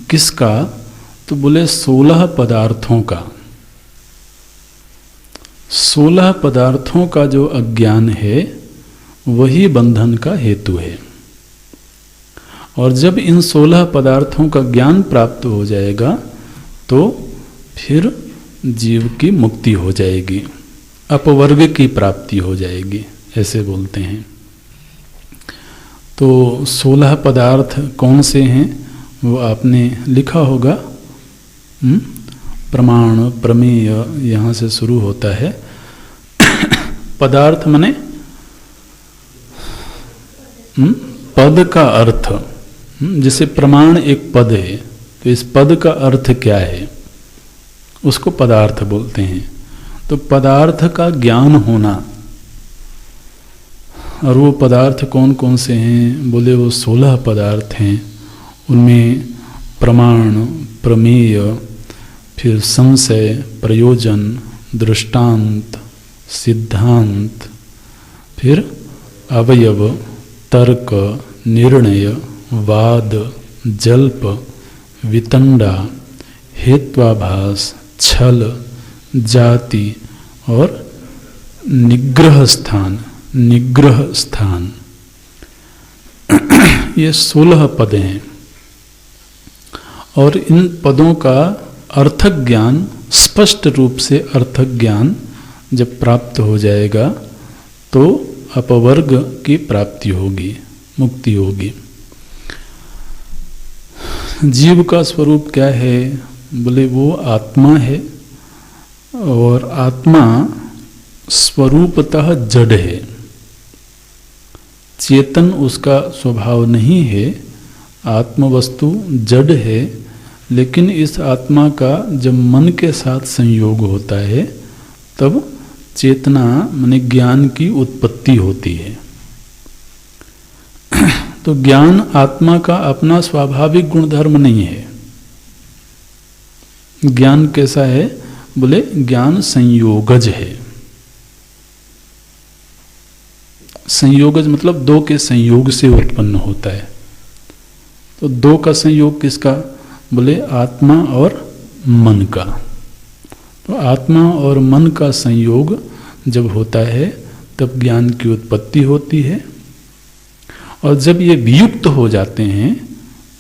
किसका? तो बोले 16 पदार्थों का। 16 पदार्थों का जो अज्ञान है वही बंधन का हेतु है। और जब इन 16 पदार्थों का ज्ञान प्राप्त हो जाएगा तो फिर जीव की मुक्ति हो जाएगी, अपवर्ग की प्राप्ति हो जाएगी, ऐसे बोलते हैं। तो 16 पदार्थ कौन से हैं वो आपने लिखा होगा। प्रमाण प्रमेय यहाँ से शुरू होता है। पदार्थ माने पद का अर्थ। जैसे प्रमाण एक पद है, तो इस पद का अर्थ क्या है उसको पदार्थ बोलते हैं। तो पदार्थ का ज्ञान होना, और वो पदार्थ कौन कौन से हैं? बोले वो 16 पदार्थ हैं। उनमें प्रमाण, प्रमेय, फिर संशय, प्रयोजन, दृष्टांत, सिद्धांत, फिर अवयव, तर्क, निर्णय, वाद, जल्प, वितंडा, हेत्वाभास, छल, जाति और निग्रह स्थान। ये 16 पद हैं। और इन पदों का अर्थक ज्ञान, स्पष्ट रूप से अर्थक ज्ञान जब प्राप्त हो जाएगा तो अपवर्ग की प्राप्ति होगी, मुक्ति होगी। जीव का स्वरूप क्या है? बोले वो आत्मा है, और आत्मा स्वरूपतः जड़ है, चेतन उसका स्वभाव नहीं है। आत्मवस्तु जड़ है, लेकिन इस आत्मा का जब मन के साथ संयोग होता है तब चेतना माने ज्ञान की उत्पत्ति होती है। तो ज्ञान आत्मा का अपना स्वाभाविक गुणधर्म नहीं है। ज्ञान कैसा है? बोले ज्ञान संयोगज है। संयोगज मतलब दो के संयोग से उत्पन्न होता है। तो दो का संयोग किसका? बोले आत्मा और मन का। तो आत्मा और मन का संयोग जब होता है तब ज्ञान की उत्पत्ति होती है। और जब ये वियुक्त हो जाते हैं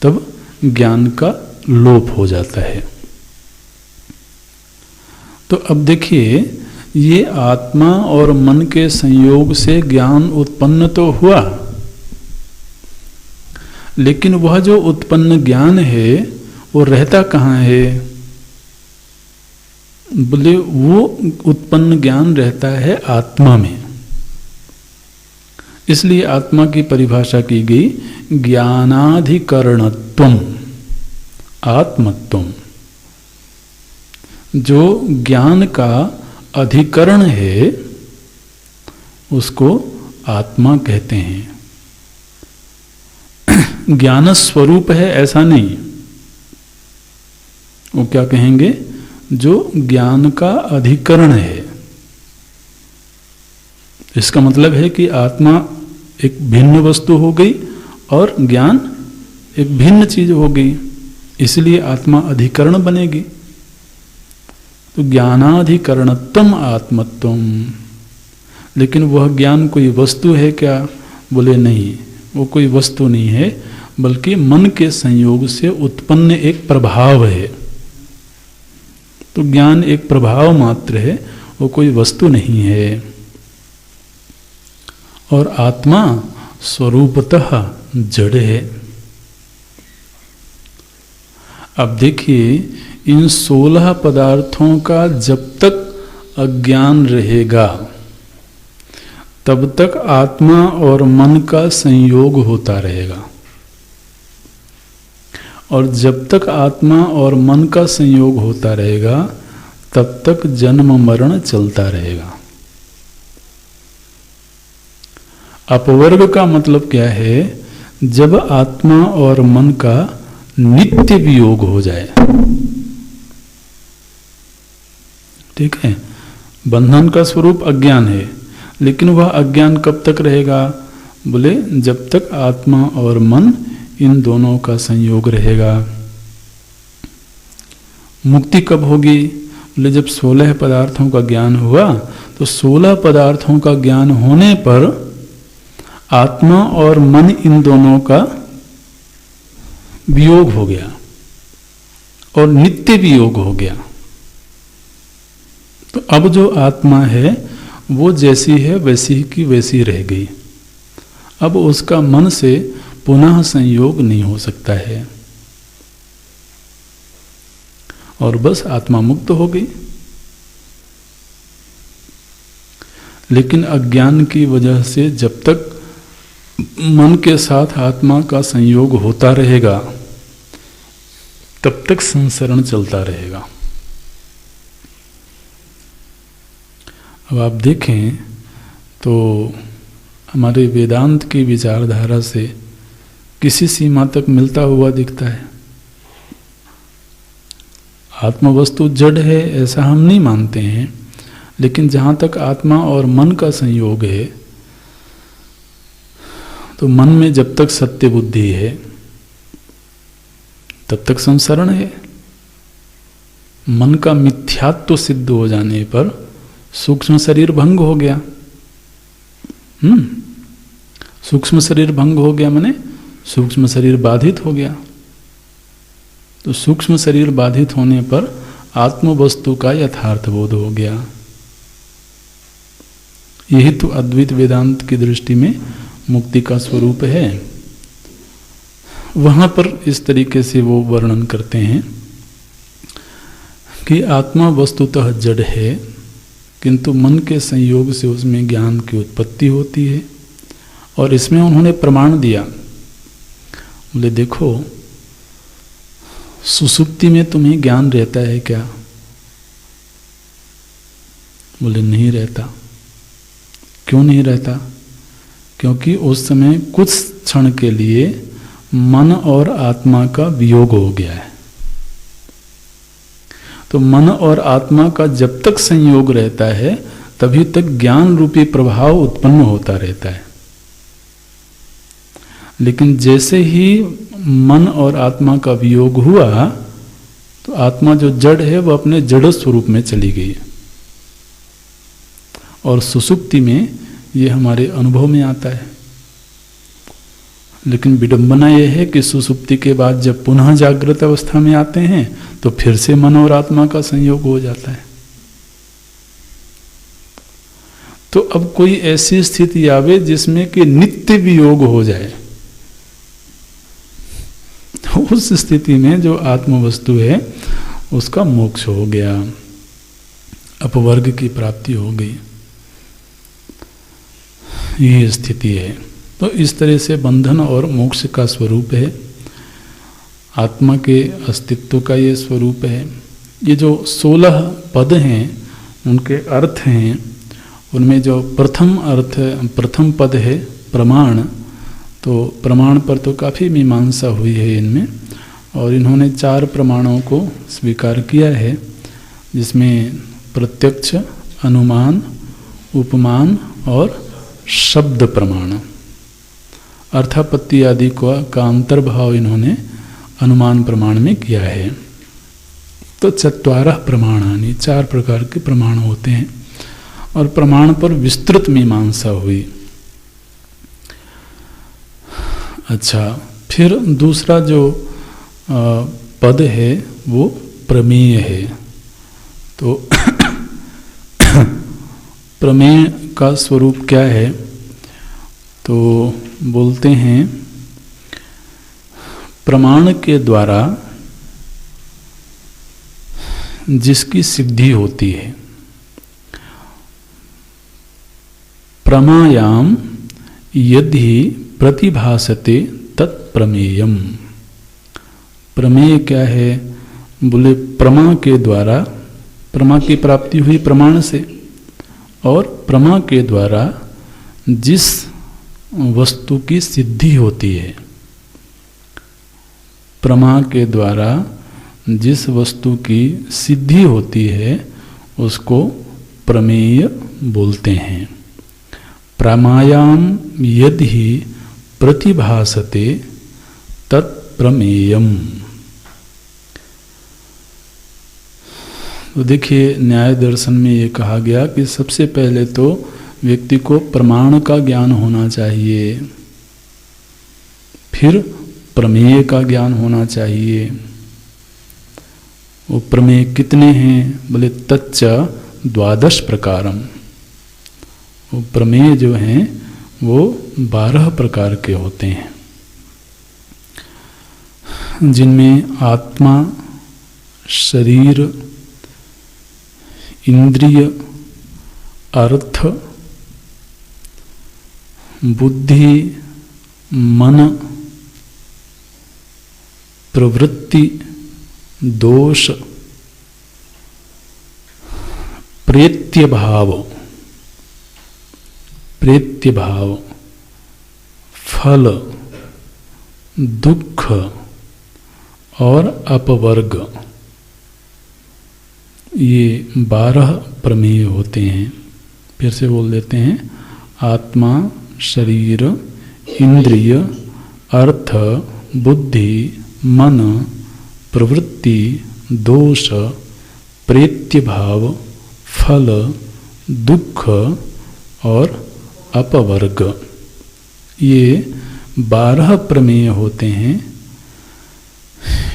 तब ज्ञान का लोप हो जाता है। तो अब देखिए, ये आत्मा और मन के संयोग से ज्ञान उत्पन्न तो हुआ, लेकिन वह जो उत्पन्न ज्ञान है वो रहता कहाँ है? बोले वो उत्पन्न ज्ञान रहता है आत्मा में। इसलिए आत्मा की परिभाषा की गई ज्ञानाधिकरणत्वम, आत्मत्वम। जो ज्ञान का अधिकरण है उसको आत्मा कहते हैं। ज्ञान स्वरूप है ऐसा नहीं, वो क्या कहेंगे? जो ज्ञान का अधिकरण है। इसका मतलब है कि आत्मा एक भिन्न वस्तु हो गई और ज्ञान एक भिन्न चीज हो गई, इसलिए आत्मा अधिकरण बनेगी। तो ज्ञानाधिकरणत्वम आत्मत्वम। लेकिन वह ज्ञान कोई वस्तु है क्या? बोले नहीं, वो कोई वस्तु नहीं है, बल्कि मन के संयोग से उत्पन्न एक प्रभाव है। तो ज्ञान एक प्रभाव मात्र है, वो कोई वस्तु नहीं है। और आत्मा स्वरूपतः जड़ है। अब देखिए, इन 16 पदार्थों का जब तक अज्ञान रहेगा तब तक आत्मा और मन का संयोग होता रहेगा, और जब तक आत्मा और मन का संयोग होता रहेगा तब तक जन्म मरण चलता रहेगा। अपवर्ग का मतलब क्या है? जब आत्मा और मन का नित्य वियोग हो जाए। ठीक है, बंधन का स्वरूप अज्ञान है, लेकिन वह अज्ञान कब तक रहेगा? बोले जब तक आत्मा और मन इन दोनों का संयोग रहेगा। मुक्ति कब होगी? बोले जब 16 पदार्थों का ज्ञान हुआ, तो 16 पदार्थों का ज्ञान होने पर आत्मा और मन इन दोनों का वियोग हो गया और नित्य वियोग हो गया। तो अब जो आत्मा है वो जैसी है वैसी की वैसी रह गई। अब उसका मन से पुनः संयोग नहीं हो सकता है और बस आत्मा मुक्त हो गई। लेकिन अज्ञान की वजह से जब तक मन के साथ आत्मा का संयोग होता रहेगा तब तक संसरण चलता रहेगा। अब आप देखें तो हमारे वेदांत की विचारधारा से किसी सीमा तक मिलता हुआ दिखता है। आत्मवस्तु जड़ है ऐसा हम नहीं मानते हैं, लेकिन जहाँ तक आत्मा और मन का संयोग है, तो मन में जब तक सत्य बुद्धि है तब तक संसरण है। मन का मिथ्यात्व सिद्ध हो जाने पर सूक्ष्म शरीर भंग हो गया। सूक्ष्म शरीर भंग हो गया माने सूक्ष्म शरीर बाधित हो गया। तो सूक्ष्म शरीर बाधित होने पर आत्म वस्तु का यथार्थ बोध हो गया। यही तो अद्वैत वेदांत की दृष्टि में मुक्ति का स्वरूप है। वहां पर इस तरीके से वो वर्णन करते हैं कि आत्मा वस्तुतः जड़ है, किंतु मन के संयोग से उसमें ज्ञान की उत्पत्ति होती है। और इसमें उन्होंने प्रमाण दिया, बोले देखो सुसुप्ति में तुम्हें ज्ञान रहता है क्या? बोले नहीं रहता। क्यों नहीं रहता? क्योंकि उस समय कुछ क्षण के लिए मन और आत्मा का वियोग हो गया है। तो मन और आत्मा का जब तक संयोग रहता है तभी तक ज्ञान रूपी प्रभाव उत्पन्न होता रहता है। लेकिन जैसे ही मन और आत्मा का वियोग हुआ तो आत्मा जो जड़ है वह अपने जड़ स्वरूप में चली गई। और सुसुप्ति में ये हमारे अनुभव में आता है। लेकिन विडंबना यह है कि सुसुप्ति के बाद जब पुनः जागृत अवस्था में आते हैं तो फिर से मन और आत्मा का संयोग हो जाता है। तो अब कोई ऐसी स्थिति आवे जिसमें कि नित्य वियोग हो जाए, तो उस स्थिति में जो आत्म वस्तु है उसका मोक्ष हो गया, अपवर्ग की प्राप्ति हो गई, ये स्थिति है। तो इस तरह से बंधन और मोक्ष का स्वरूप है, आत्मा के अस्तित्व का ये स्वरूप है। ये जो 16 पद हैं उनके अर्थ हैं, उनमें जो प्रथम पद है प्रमाण, तो प्रमाण पर तो काफ़ी मीमांसा हुई है इनमें, और इन्होंने 4 प्रमाणों को स्वीकार किया है, जिसमें प्रत्यक्ष, अनुमान, उपमान और शब्द प्रमाण, अर्थापत्ति आदि का अंतर्भाव इन्होंने अनुमान प्रमाण में किया है। तो 4 प्रमाणानि, 4 प्रकार के प्रमाण होते हैं, और प्रमाण पर विस्तृत मीमांसा हुई। अच्छा, फिर दूसरा जो पद है वो प्रमेय है। तो प्रमेय का स्वरूप क्या है? तो बोलते हैं प्रमाण के द्वारा जिसकी सिद्धि होती है, प्रमायाम यदि प्रतिभासते तत्प्रमेयम। प्रमेय क्या है? बोले प्रमा के द्वारा, प्रमा की प्राप्ति हुई प्रमाण से, और प्रमा के द्वारा जिस वस्तु की सिद्धि होती है, प्रमा के द्वारा जिस वस्तु की सिद्धि होती है उसको प्रमेय बोलते हैं। प्रमायाम यदि प्रतिभासते तत्प्रमेयम। तो देखिए, न्याय दर्शन में ये कहा गया कि सबसे पहले तो व्यक्ति को प्रमाण का ज्ञान होना चाहिए, फिर प्रमेय का ज्ञान होना चाहिए। वो प्रमेय कितने हैं? बोले तच्च 12 प्रकारम। वो प्रमेय जो हैं वो 12 प्रकार के होते हैं, जिनमें आत्मा, शरीर, इंद्रिय, अर्थ, बुद्धि, मन, प्रवृत्ति, दोष, प्रेत्य भाव, फल, दुख और अपवर्ग, ये 12 प्रमेय होते हैं। फिर से बोल देते हैं, आत्मा, शरीर, इंद्रिय, अर्थ, बुद्धि, मन, प्रवृत्ति, दोष, प्रेत्य भाव, फल, दुख और अपवर्ग, ये 12 प्रमेय होते हैं।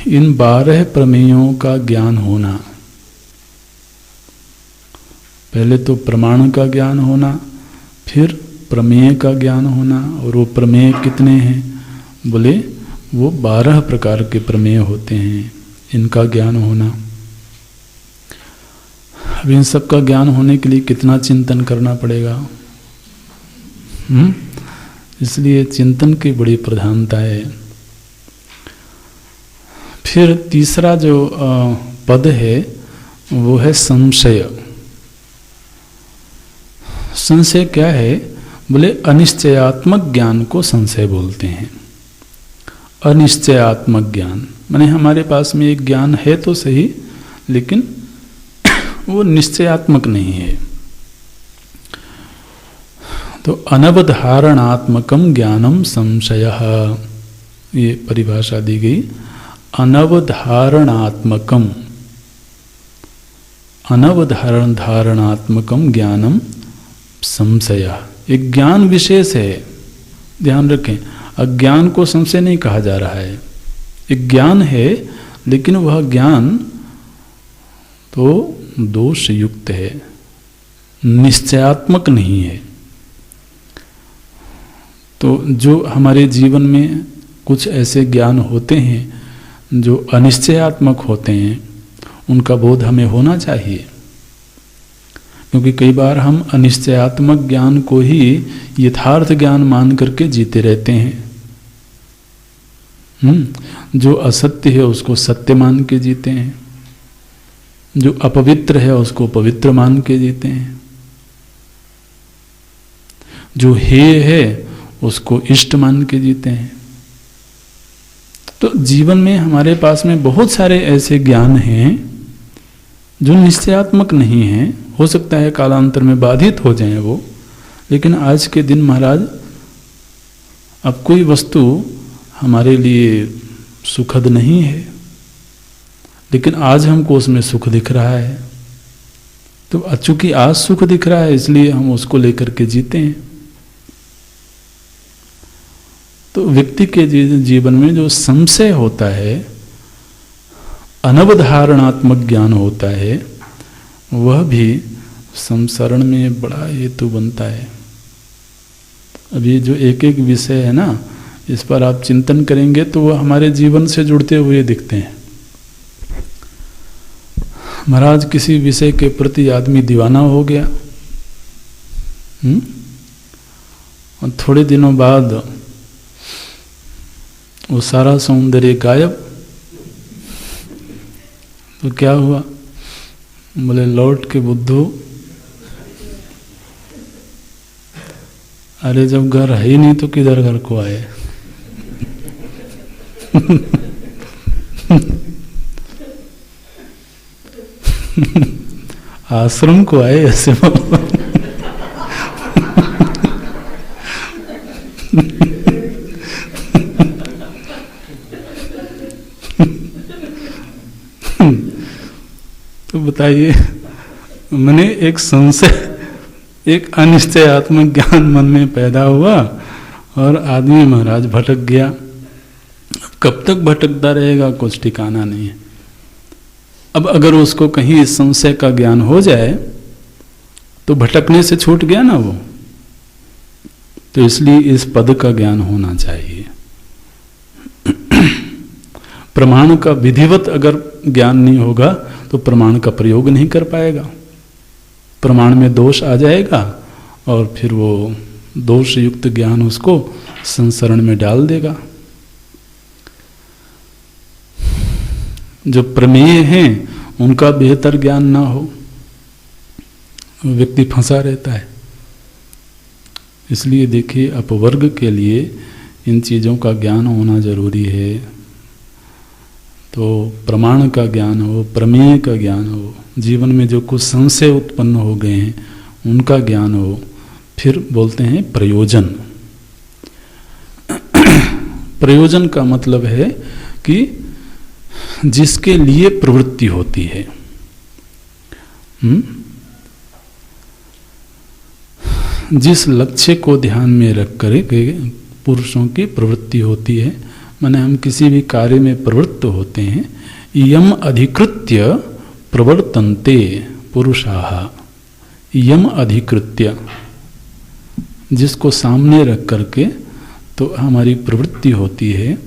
इन 12 प्रमेयों का ज्ञान होना, पहले तो प्रमाण का ज्ञान होना, फिर प्रमेय का ज्ञान होना। और वो प्रमेय कितने हैं? बोले वो 12 प्रकार के प्रमेय होते हैं, इनका ज्ञान होना। अब इन सब का ज्ञान होने के लिए कितना चिंतन करना पड़ेगा? इसलिए चिंतन की बड़ी प्रधानता है। फिर तीसरा जो पद है वो है संशय। संशय क्या है? बोले अनिश्चयात्मक ज्ञान को संशय बोलते हैं। अनिश्चयात्मक ज्ञान माने हमारे पास में एक ज्ञान है तो सही, लेकिन वो निश्चयात्मक नहीं है। तो अनवधारणात्मकम ज्ञानम संशयः, ये परिभाषा दी गई। अनवधारणात्मकम, अनवधारणात्मकम ज्ञानम संशय, एक ज्ञान विशेष है, ध्यान रखें। अज्ञान को संशय नहीं कहा जा रहा है। एक ज्ञान है, लेकिन वह ज्ञान तो दोष युक्त है, निश्चयात्मक नहीं है। तो जो हमारे जीवन में कुछ ऐसे ज्ञान होते हैं जो अनिश्चयात्मक होते हैं, उनका बोध हमें होना चाहिए, क्योंकि कई बार हम अनिश्चयात्मक ज्ञान को ही यथार्थ ज्ञान मान करके जीते रहते हैं। जो असत्य है उसको सत्य मान के जीते हैं, जो अपवित्र है उसको पवित्र मान के जीते हैं, जो हेय है उसको इष्ट मान के जीते हैं। तो जीवन में हमारे पास में बहुत सारे ऐसे ज्ञान हैं जो निश्चयात्मक नहीं हैं। हो सकता है कालांतर में बाधित हो जाएं वो, लेकिन आज के दिन महाराज अब कोई वस्तु हमारे लिए सुखद नहीं है, लेकिन आज हमको उसमें सुख दिख रहा है। तो चूंकि आज सुख दिख रहा है इसलिए हम उसको लेकर के जीते हैं। तो व्यक्ति के जीवन में जो संशय होता है, अनवधारणात्मक ज्ञान होता है, वह भी संसरण में बड़ा हेतु बनता है। अभी जो एक एक विषय है ना, इस पर आप चिंतन करेंगे तो वह हमारे जीवन से जुड़ते हुए दिखते हैं। महाराज किसी विषय के प्रति आदमी दीवाना हो गया, और थोड़े दिनों बाद वो सारा सौंदर्य गायब। तो क्या हुआ? बोले लौट के बुद्धू, अरे जब घर है ही नहीं तो किधर घर को आए। आश्रम को आए ऐसे बाबा। तो बताइए, मैंने एक संशय, एक अनिश्चयात्मक ज्ञान मन में पैदा हुआ और आदमी महाराज भटक गया। कब तक भटकता रहेगा कुछ ठिकाना नहीं है। अब अगर उसको कहीं इस संशय का ज्ञान हो जाए तो भटकने से छूट गया ना वो। तो इसलिए इस पद का ज्ञान होना चाहिए। प्रमाण का विधिवत अगर ज्ञान नहीं होगा तो प्रमाण का प्रयोग नहीं कर पाएगा। प्रमाण में दोष आ जाएगा और फिर वो दोष युक्त ज्ञान उसको संसरण में डाल देगा। जो प्रमेय हैं उनका बेहतर ज्ञान ना हो, व्यक्ति फंसा रहता है। इसलिए देखिए, अपवर्ग के लिए इन चीज़ों का ज्ञान होना जरूरी है। तो प्रमाण का ज्ञान हो, प्रमेय का ज्ञान हो, जीवन में जो कुछ संशय उत्पन्न हो गए हैं उनका ज्ञान हो। फिर बोलते हैं प्रयोजन। प्रयोजन का मतलब है कि जिसके लिए प्रवृत्ति होती है। जिस लक्ष्य को ध्यान में रख कर पुरुषों की प्रवृत्ति होती है, माने हम किसी भी कार्य में प्रवृत्त होते हैं। यम अधिकृत्य प्रवर्तन्ते पुरुषाः। यम अधिकृत्य, जिसको सामने रख करके तो हमारी प्रवृत्ति होती है,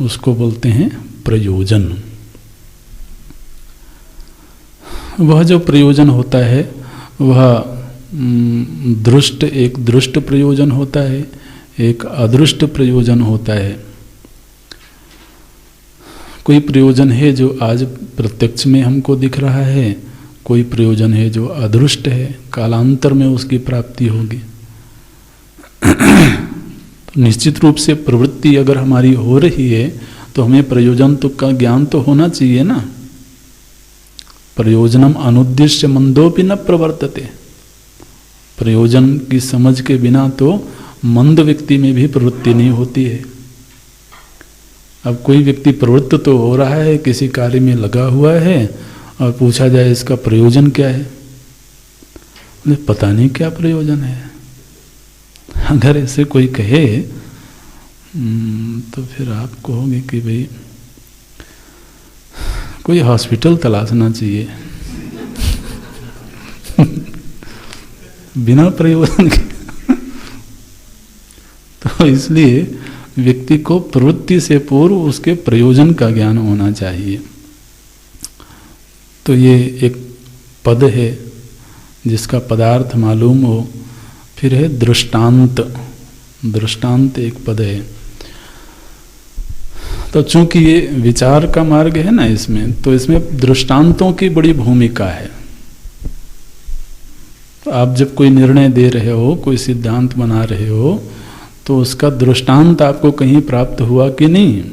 उसको बोलते हैं प्रयोजन। वह जो प्रयोजन होता है वह दृष्ट, एक दृष्ट प्रयोजन होता है, एक अदृष्ट प्रयोजन होता है। कोई प्रयोजन है जो आज प्रत्यक्ष में हमको दिख रहा है, कोई प्रयोजन है जो अदृष्ट है, कालांतर में उसकी प्राप्ति होगी। तो निश्चित रूप से प्रवृत्ति अगर हमारी हो रही है तो हमें प्रयोजन तो का ज्ञान तो होना चाहिए ना। प्रयोजनम अनुद्देश्य मंदोपि न प्रवर्तते। प्रयोजन की समझ के बिना तो मंद व्यक्ति में भी प्रवृत्ति नहीं होती है। अब कोई व्यक्ति प्रवृत्त तो हो रहा है, किसी कार्य में लगा हुआ है, और पूछा जाए इसका प्रयोजन क्या है, पता नहीं क्या प्रयोजन है। अगर ऐसे कोई कहे तो फिर आप कहोगे कि भाई कोई हॉस्पिटल तलाशना चाहिए बिना प्रयोजन के। तो इसलिए व्यक्ति को प्रवृत्ति से पूर्व उसके प्रयोजन का ज्ञान होना चाहिए। तो ये एक पद है जिसका पदार्थ मालूम हो। फिर है दृष्टांत। दृष्टांत एक पद है। तो चूंकि ये विचार का मार्ग है ना इसमें, तो इसमें दृष्टांतों की बड़ी भूमिका है। तो आप जब कोई निर्णय दे रहे हो, कोई सिद्धांत बना रहे हो, तो उसका दृष्टांत आपको कहीं प्राप्त हुआ कि नहीं।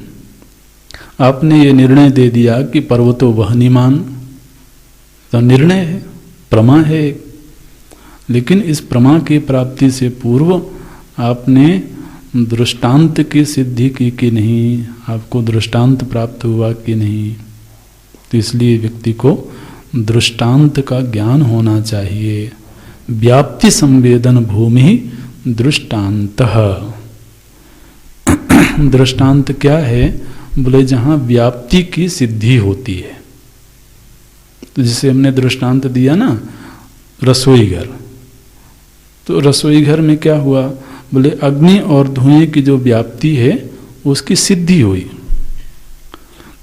आपने ये निर्णय दे दिया कि पर्वतो वहनीमान, तो निर्णय है, प्रमा है, लेकिन इस प्रमा की प्राप्ति से पूर्व आपने दृष्टांत की सिद्धि की कि नहीं, आपको दृष्टांत प्राप्त हुआ कि नहीं। तो इसलिए व्यक्ति को दृष्टांत का ज्ञान होना चाहिए। व्याप्ति संवेदन भूमि दृष्टांतः। दृष्टांत क्या है? बोले जहाँ व्याप्ति की सिद्धि होती है। तो जैसे हमने दृष्टांत दिया ना रसोई घर, तो रसोई घर में क्या हुआ? बोले अग्नि और धुएं की जो व्याप्ति है उसकी सिद्धि हुई।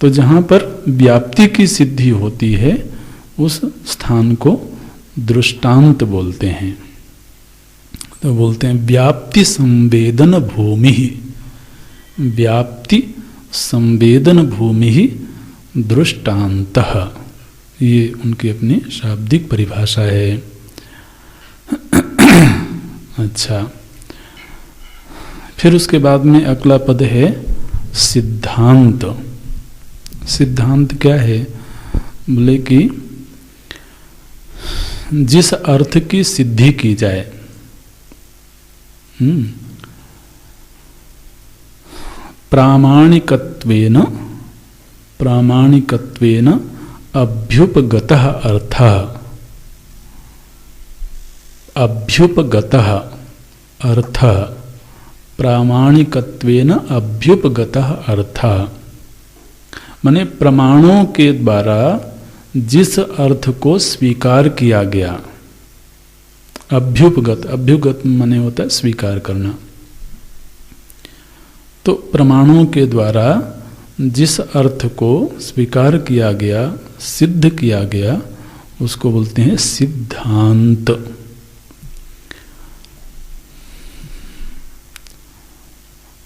तो जहाँ पर व्याप्ति की सिद्धि होती है उस स्थान को दृष्टांत बोलते हैं। तो बोलते हैं व्याप्ति संवेदन भूमि। व्याप्ति संवेदन भूमि दृष्टांतः। ये उनकी अपनी शाब्दिक परिभाषा है। अच्छा, फिर उसके बाद में अगला पद है सिद्धांत। सिद्धांत क्या है? बोले कि जिस अर्थ की सिद्धि की जाए, प्रामाणिकत्वेन अभ्युपगतः अर्थः। अभ्युपगतः अर्थः प्रामाणिकत्वेन अभ्युपगतः अर्थः, माने प्रमाणों के द्वारा जिस अर्थ को स्वीकार किया गया। अभ्युपगत, अभ्युगत माने होता है स्वीकार करना। तो प्रमाणों के द्वारा जिस अर्थ को स्वीकार किया गया, सिद्ध किया गया, उसको बोलते हैं सिद्धांत।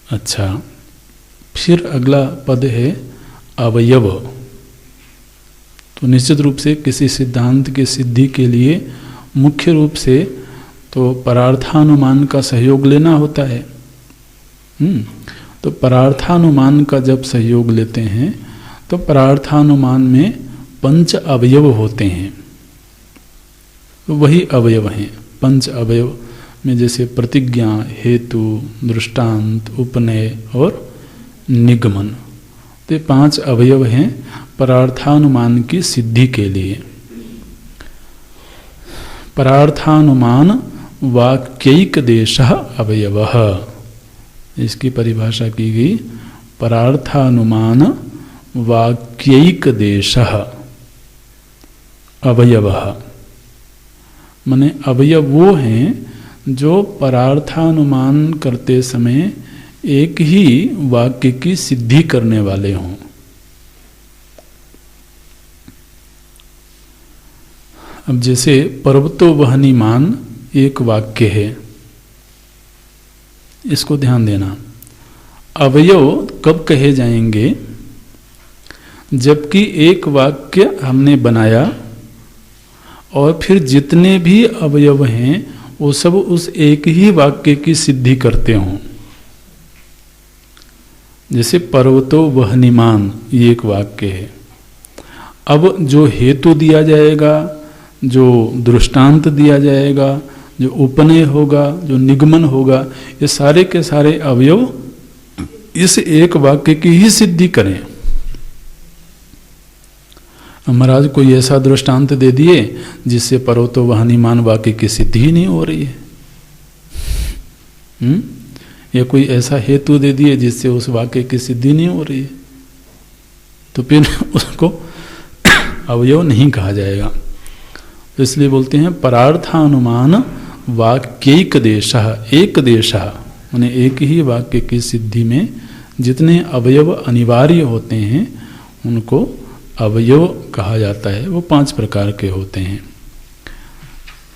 अच्छा, फिर अगला पद है अवयव। तो निश्चित रूप से किसी सिद्धांत की सिद्धि के लिए मुख्य रूप से तो परार्थानुमान का सहयोग लेना होता है। तो परार्थानुमान का जब सहयोग लेते हैं तो परार्थानुमान में 5 अवयव होते हैं। तो वही अवयव हैं 5 अवयव में, जैसे प्रतिज्ञा, हेतु, दृष्टांत, उपनय और निगमन। तो 5 अवयव हैं परार्थानुमान की सिद्धि के लिए। परार्थानुमान वाक्यैक देशः अवयवः, इसकी परिभाषा की गई। परार्थानुमान वाक्यैक देशः अवयवः, माने अवयव वो हैं जो परार्थानुमान करते समय एक ही वाक्य की सिद्धि करने वाले हों। अब जैसे पर्वतो वहनीमान एक वाक्य है, इसको ध्यान देना। अवयव कब कहे जाएंगे? जबकि एक वाक्य हमने बनाया और फिर जितने भी अवयव हैं वो सब उस एक ही वाक्य की सिद्धि करते हों। जैसे पर्वतो वहनीमान ये एक वाक्य है। अब जो हेतु दिया जाएगा, जो दृष्टांत दिया जाएगा, जो उपनय होगा, जो निगमन होगा, ये सारे के सारे अवयव इस एक वाक्य की ही सिद्धि करें। महाराज कोई ऐसा दृष्टांत दे दिए जिससे पर्वतो वहनीमान वाक्य की सिद्धि ही नहीं हो रही है। या कोई ऐसा हेतु दे दिए जिससे उस वाक्य की सिद्धि नहीं हो रही है, तो फिर उसको अवयव नहीं कहा जाएगा। तो इसलिए बोलते हैं परार्थानुमान वाक्यैक देशः, एक देशः माने एक ही वाक्य की सिद्धि में जितने अवयव अनिवार्य होते हैं उनको अवयव कहा जाता है। वो 5 प्रकार के होते हैं।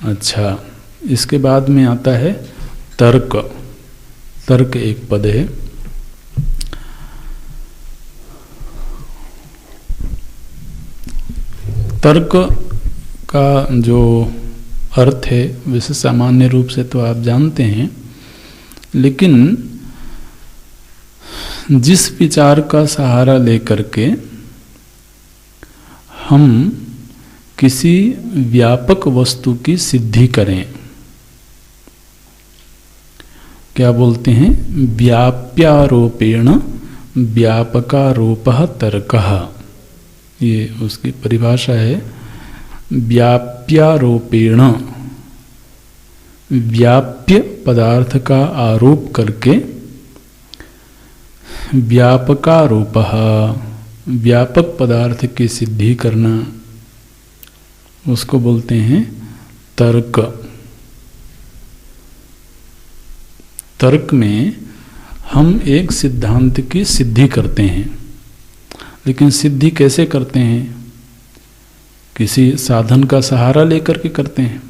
अच्छा, इसके बाद में आता है तर्क। तर्क एक पद है। तर्क का जो अर्थ है वैसे सामान्य रूप से तो आप जानते हैं, लेकिन जिस विचार का सहारा लेकर के हम किसी व्यापक वस्तु की सिद्धि करें, क्या बोलते हैं, व्याप्यारोपेण व्यापकारोपः तर्कः, ये उसकी परिभाषा है। व्याप्यारोपेण, व्याप्य पदार्थ का आरोप करके व्यापकारोपः, व्यापक पदार्थ की सिद्धि करना, उसको बोलते हैं तर्क। तर्क में हम एक सिद्धांत की सिद्धि करते हैं, लेकिन सिद्धि कैसे करते हैं? किसी साधन का सहारा लेकर के करते हैं।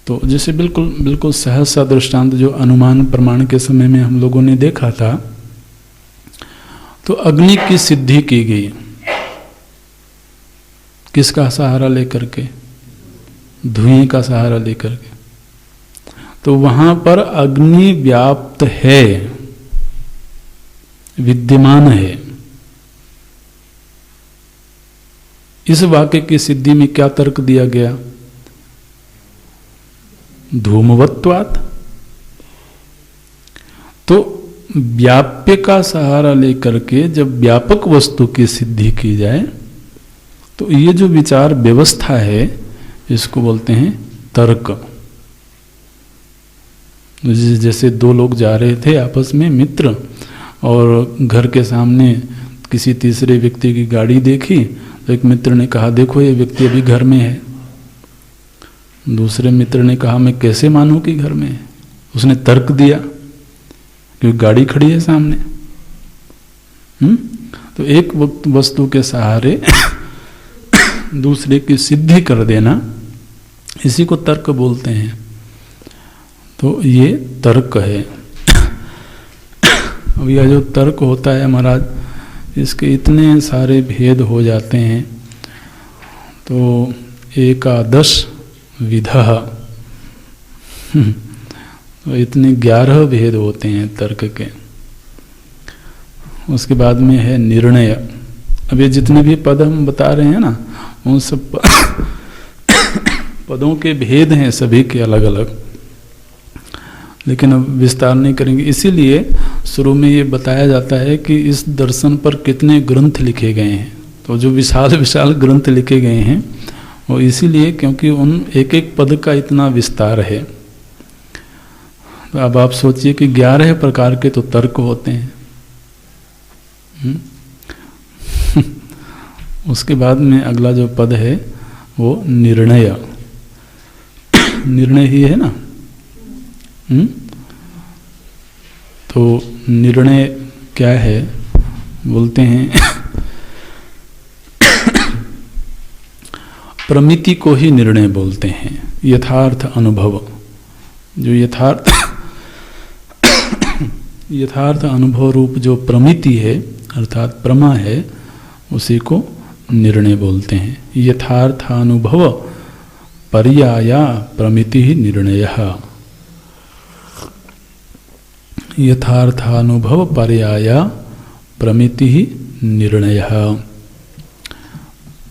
तो जैसे बिल्कुल सहज सा दृष्टांत जो अनुमान प्रमाण के समय में हम लोगों ने देखा था, तो अग्नि की सिद्धि की गई किसका सहारा लेकर के? धुएं का सहारा लेकर के। तो वहां पर अग्नि व्याप्त है, विद्यमान है। इस वाक्य की सिद्धि में क्या तर्क दिया गया? धूमवत्वात्। तो व्याप्य का सहारा लेकर के जब व्यापक वस्तु की सिद्धि की जाए, तो ये जो विचार व्यवस्था है इसको बोलते हैं तर्क। जैसे 2 लोग जा रहे थे आपस में मित्र, और घर के सामने किसी तीसरे व्यक्ति की गाड़ी देखी, तो एक मित्र ने कहा देखो ये व्यक्ति अभी घर में है। दूसरे मित्र ने कहा मैं कैसे मानूं कि घर में है? उसने तर्क दिया क्योंकि गाड़ी खड़ी है सामने। तो एक वस्तु के सहारे दूसरे की सिद्धि कर देना, इसी को तर्क बोलते हैं। तो ये तर्क है। अब यह जो तर्क होता है महाराज, इसके इतने सारे भेद हो जाते हैं। तो एकादश विधः, तो इतने 11 भेद होते हैं तर्क के। उसके बाद में है निर्णय। अब ये जितने भी पद हम बता रहे हैं ना, उन सब पदों के भेद हैं सभी के अलग अलग, लेकिन अब विस्तार नहीं करेंगे। इसीलिए शुरू में ये बताया जाता है कि इस दर्शन पर कितने ग्रंथ लिखे गए हैं। तो जो विशाल विशाल ग्रंथ लिखे गए हैं वो इसीलिए क्योंकि उन एक एक पद का इतना विस्तार है। तो अब आप सोचिए कि 11 प्रकार के तो तर्क होते हैं। उसके बाद में अगला जो पद है वो निर्णय। निर्णय ही है ना। तो निर्णय क्या है बोलते हैं प्रमिति को ही निर्णय बोलते हैं। यथार्थ अनुभव, जो यथार्थ अनुभव रूप जो प्रमिति है अर्थात प्रमा है, उसी को निर्णय बोलते हैं। यथार्थानुभव पर्याया प्रमिति ही निर्णयः। यथार्थानुभव पर्याया प्रमिति ही निर्णयः।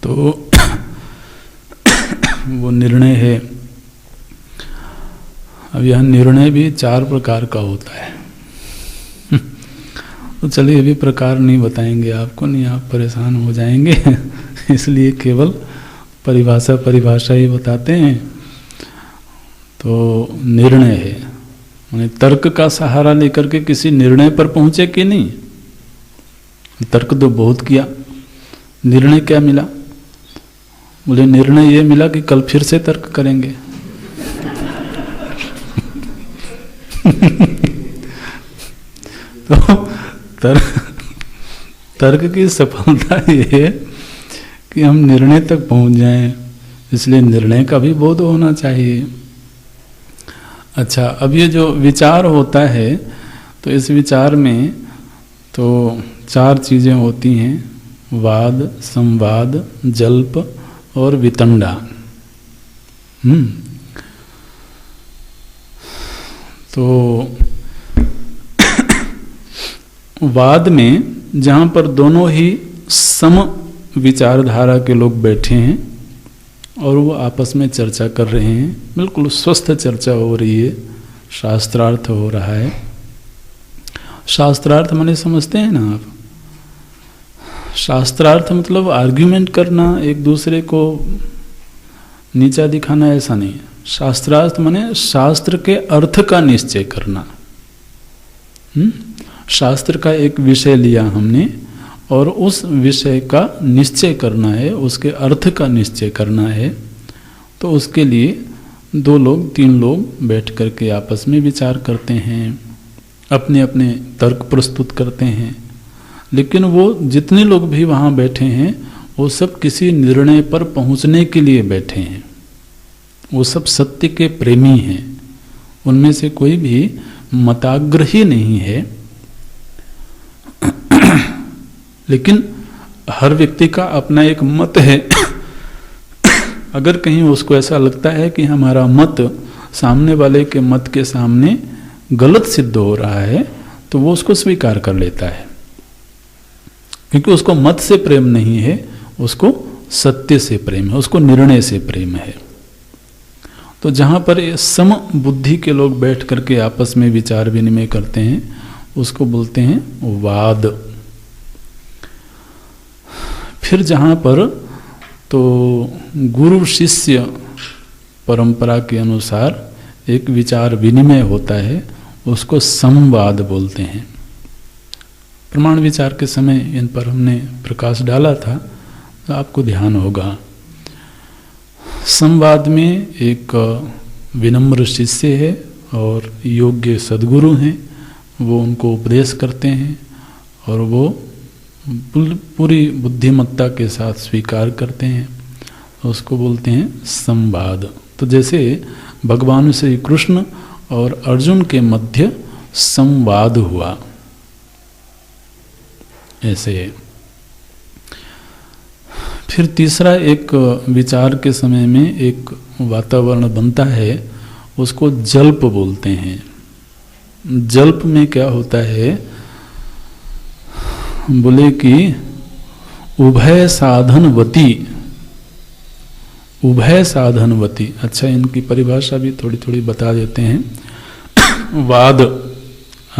तो वो निर्णय है। अब यह निर्णय भी 4 प्रकार का होता है। तो चलिए अभी प्रकार नहीं बताएंगे आपको, नहीं आप परेशान हो जाएंगे। इसलिए केवल परिभाषा ही बताते हैं। तो निर्णय है उन्हें तर्क का सहारा लेकर के किसी निर्णय पर पहुंचे कि नहीं? तर्क तो बहुत किया, निर्णय क्या मिला? बोले निर्णय ये मिला कि कल फिर से तर्क करेंगे। तो तर्क की सफलता ये है कि हम निर्णय तक पहुंच जाएं, इसलिए निर्णय का भी बोध होना चाहिए। अच्छा, अब ये जो विचार होता है, तो इस विचार में तो 4 चीजें होती हैं: वाद, संवाद, जल्प और वितंडा। तो वाद में जहाँ पर दोनों ही सम विचारधारा के लोग बैठे हैं और वो आपस में चर्चा कर रहे हैं, बिल्कुल स्वस्थ चर्चा हो रही है, शास्त्रार्थ हो रहा है। शास्त्रार्थ माने समझते हैं ना आप? शास्त्रार्थ मतलब आर्ग्यूमेंट करना, एक दूसरे को नीचा दिखाना, ऐसा नहीं। शास्त्रार्थ माने शास्त्र के अर्थ का निश्चय करना। शास्त्र का एक विषय लिया हमने और उस विषय का निश्चय करना है, उसके अर्थ का निश्चय करना है। तो उसके लिए 2 लोग 3 लोग बैठ करके आपस में विचार करते हैं, अपने अपने तर्क प्रस्तुत करते हैं। लेकिन वो जितने लोग भी वहाँ बैठे हैं वो सब किसी निर्णय पर पहुँचने के लिए बैठे हैं। वो सब सत्य के प्रेमी हैं, उनमें से कोई भी मताग्रही नहीं है। लेकिन हर व्यक्ति का अपना एक मत है। अगर कहीं उसको ऐसा लगता है कि हमारा मत सामने वाले के मत के सामने गलत सिद्ध हो रहा है, तो वो उसको स्वीकार कर लेता है, क्योंकि उसको मत से प्रेम नहीं है, उसको सत्य से प्रेम है, उसको निर्णय से प्रेम है। तो जहाँ पर सम बुद्धि के लोग बैठ करके आपस में विचार विनिमय करते हैं, उसको बोलते हैं वाद। फिर जहाँ पर तो गुरु शिष्य परंपरा के अनुसार एक विचार विनिमय होता है, उसको संवाद बोलते हैं। प्रमाण विचार के समय इन पर हमने प्रकाश डाला था, तो आपको ध्यान होगा। संवाद में एक विनम्र शिष्य है और योग्य सद्गुरु हैं, वो उनको उपदेश करते हैं और वो पूरी बुद्धिमत्ता के साथ स्वीकार करते हैं, उसको बोलते हैं संवाद। तो जैसे भगवान श्री कृष्ण और अर्जुन के मध्य संवाद हुआ, ऐसे। फिर तीसरा एक विचार के समय में एक वातावरण बनता है, उसको जल्प बोलते हैं। जल्प में क्या होता है, बोले कि उभय साधनवती, उभय साधनवती। अच्छा, इनकी परिभाषा भी थोड़ी थोड़ी बता देते हैं। वाद,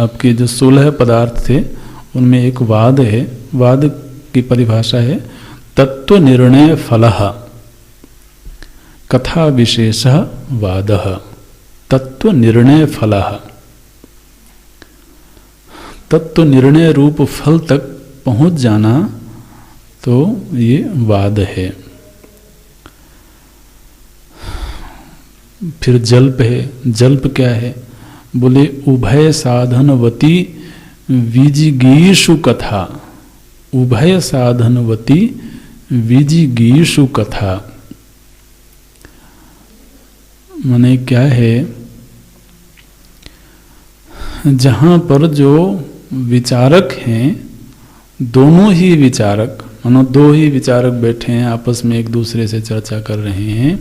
आपके जो 16 पदार्थ थे उनमें एक वाद है। वाद की परिभाषा है तत्व निर्णय फलः कथा विशेषः वादः। तत्व निर्णय फलः, तत्व निर्णय रूप फल तक पहुंच जाना, तो ये वाद है। फिर जल्प है। जल्प क्या है, बोले उभय साधनवती विजिगीषु कथा। उभय साधनवती विजिगीषु कथा माने क्या है, जहाँ पर जो विचारक हैं, दोनों ही विचारक, मानो 2 ही विचारक बैठे हैं, आपस में एक दूसरे से चर्चा कर रहे हैं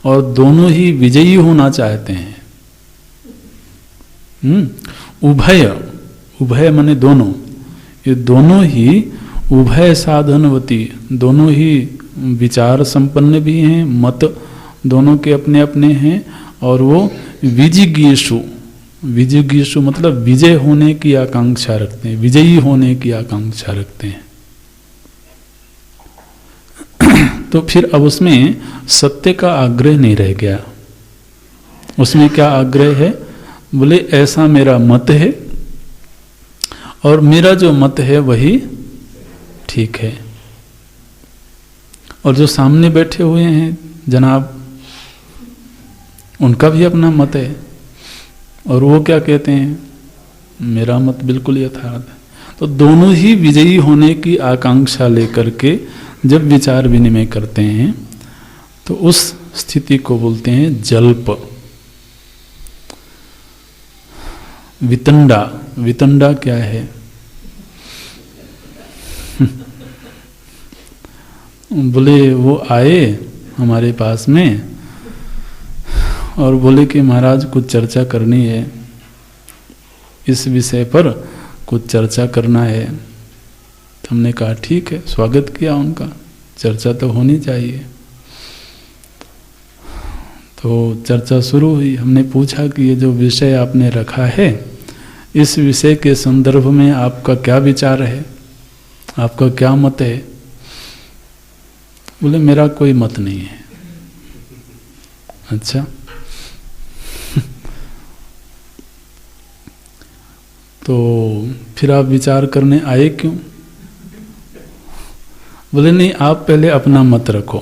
और दोनों ही विजयी होना चाहते हैं। उभय, उभय माने दोनों, ये दोनों ही उभय साधनवती, दोनों ही विचार संपन्न भी हैं, मत दोनों के अपने अपने हैं, और वो विजिगीषु, विजिगीषु मतलब विजय होने की आकांक्षा रखते हैं, विजयी होने की आकांक्षा रखते हैं। तो फिर अब उसमें सत्य का आग्रह नहीं रह गया। उसमें क्या आग्रह है, बोले ऐसा मेरा मत है और मेरा जो मत है वही ठीक है। और जो सामने बैठे हुए हैं जनाब, उनका भी अपना मत है और वो क्या कहते हैं, मेरा मत बिल्कुल यथार्थ है। तो दोनों ही विजयी होने की आकांक्षा लेकर के जब विचार विनिमय करते हैं तो उस स्थिति को बोलते हैं जल्प। वितंडा, वितंडा क्या है? बोले वो आए हमारे पास में और बोले कि महाराज कुछ चर्चा करनी है, इस विषय पर कुछ चर्चा करना है। तो हमने कहा ठीक है, स्वागत किया उनका, चर्चा तो होनी चाहिए। तो चर्चा शुरू हुई। हमने पूछा कि ये जो विषय आपने रखा है, इस विषय के संदर्भ में आपका क्या विचार है, आपका क्या मत है? बोले मेरा कोई मत नहीं है। अच्छा तो फिर आप विचार करने आए क्यों? बोले नहीं, आप पहले अपना मत रखो।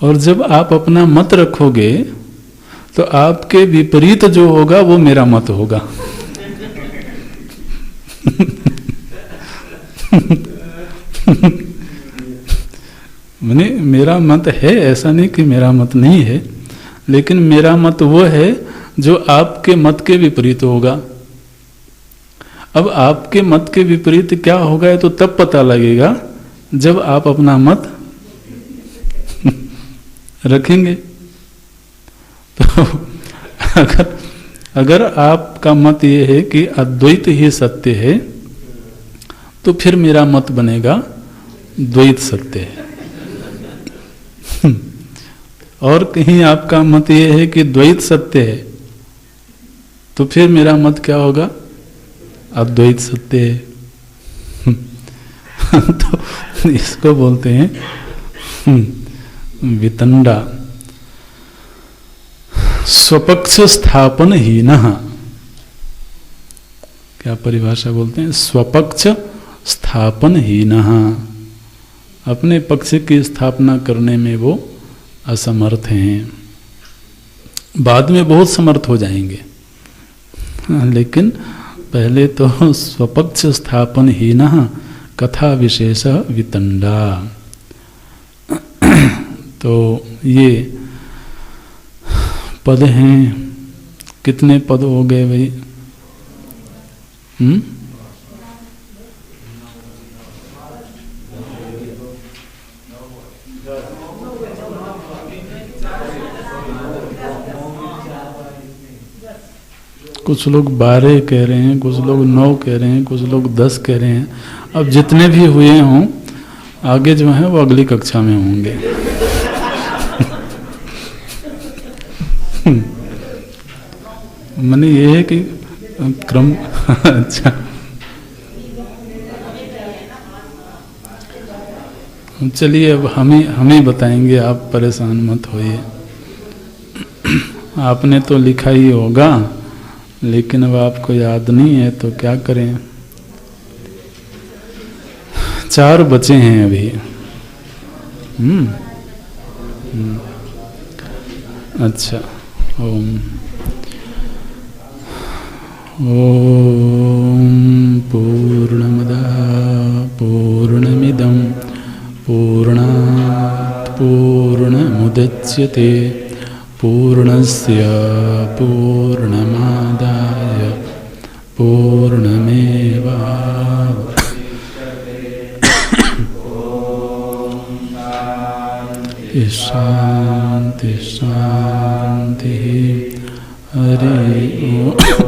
और जब आप अपना मत रखोगे तो आपके विपरीत जो होगा वो मेरा मत होगा। मैंने मेरा मत है, ऐसा नहीं कि मेरा मत नहीं है, लेकिन मेरा मत वो है जो आपके मत के विपरीत होगा। अब आपके मत के विपरीत क्या होगा तो तब पता लगेगा जब आप अपना मत रखेंगे। तो अगर आपका मत ये है कि अद्वैत ही सत्य है तो फिर मेरा मत बनेगा द्वैत सत्य है। और कहीं आपका मत ये है कि द्वैत सत्य है तो फिर मेरा मत क्या होगा, अद्वैत सत्य है। तो इसको बोलते हैं वितंडा। स्वपक्ष स्थापन हीनः, क्या परिभाषा बोलते हैं, स्वपक्ष स्थापन हीनः, अपने पक्ष की स्थापना करने में वो असमर्थ हैं। बाद में बहुत समर्थ हो जाएंगे, लेकिन पहले तो स्वपक्ष स्थापन हीनः कथा विशेष वितंडा। तो ये पद हैं, कितने पद हो गए भाई? कुछ लोग 12 कह रहे हैं, कुछ लोग 9 कह रहे हैं, कुछ लोग 10 कह रहे हैं। अब जितने भी हुए हों आगे जो है वो अगली कक्षा में होंगे। मैंने ये है कि क्रम अच्छा चलिए, अब हमें बताएंगे, आप परेशान मत होइए। आपने तो लिखा ही होगा, लेकिन अब आपको याद नहीं है तो क्या करें। 4 बचे हैं अभी। अच्छा, ओम पूर्णमदा पूर्णमिदं पूर्णात् पूर्णमुदच्यते पूर्णस्य पूर्णमादाय पूर्णमेवावशिष्यते। शांति शांति। हरि ओम।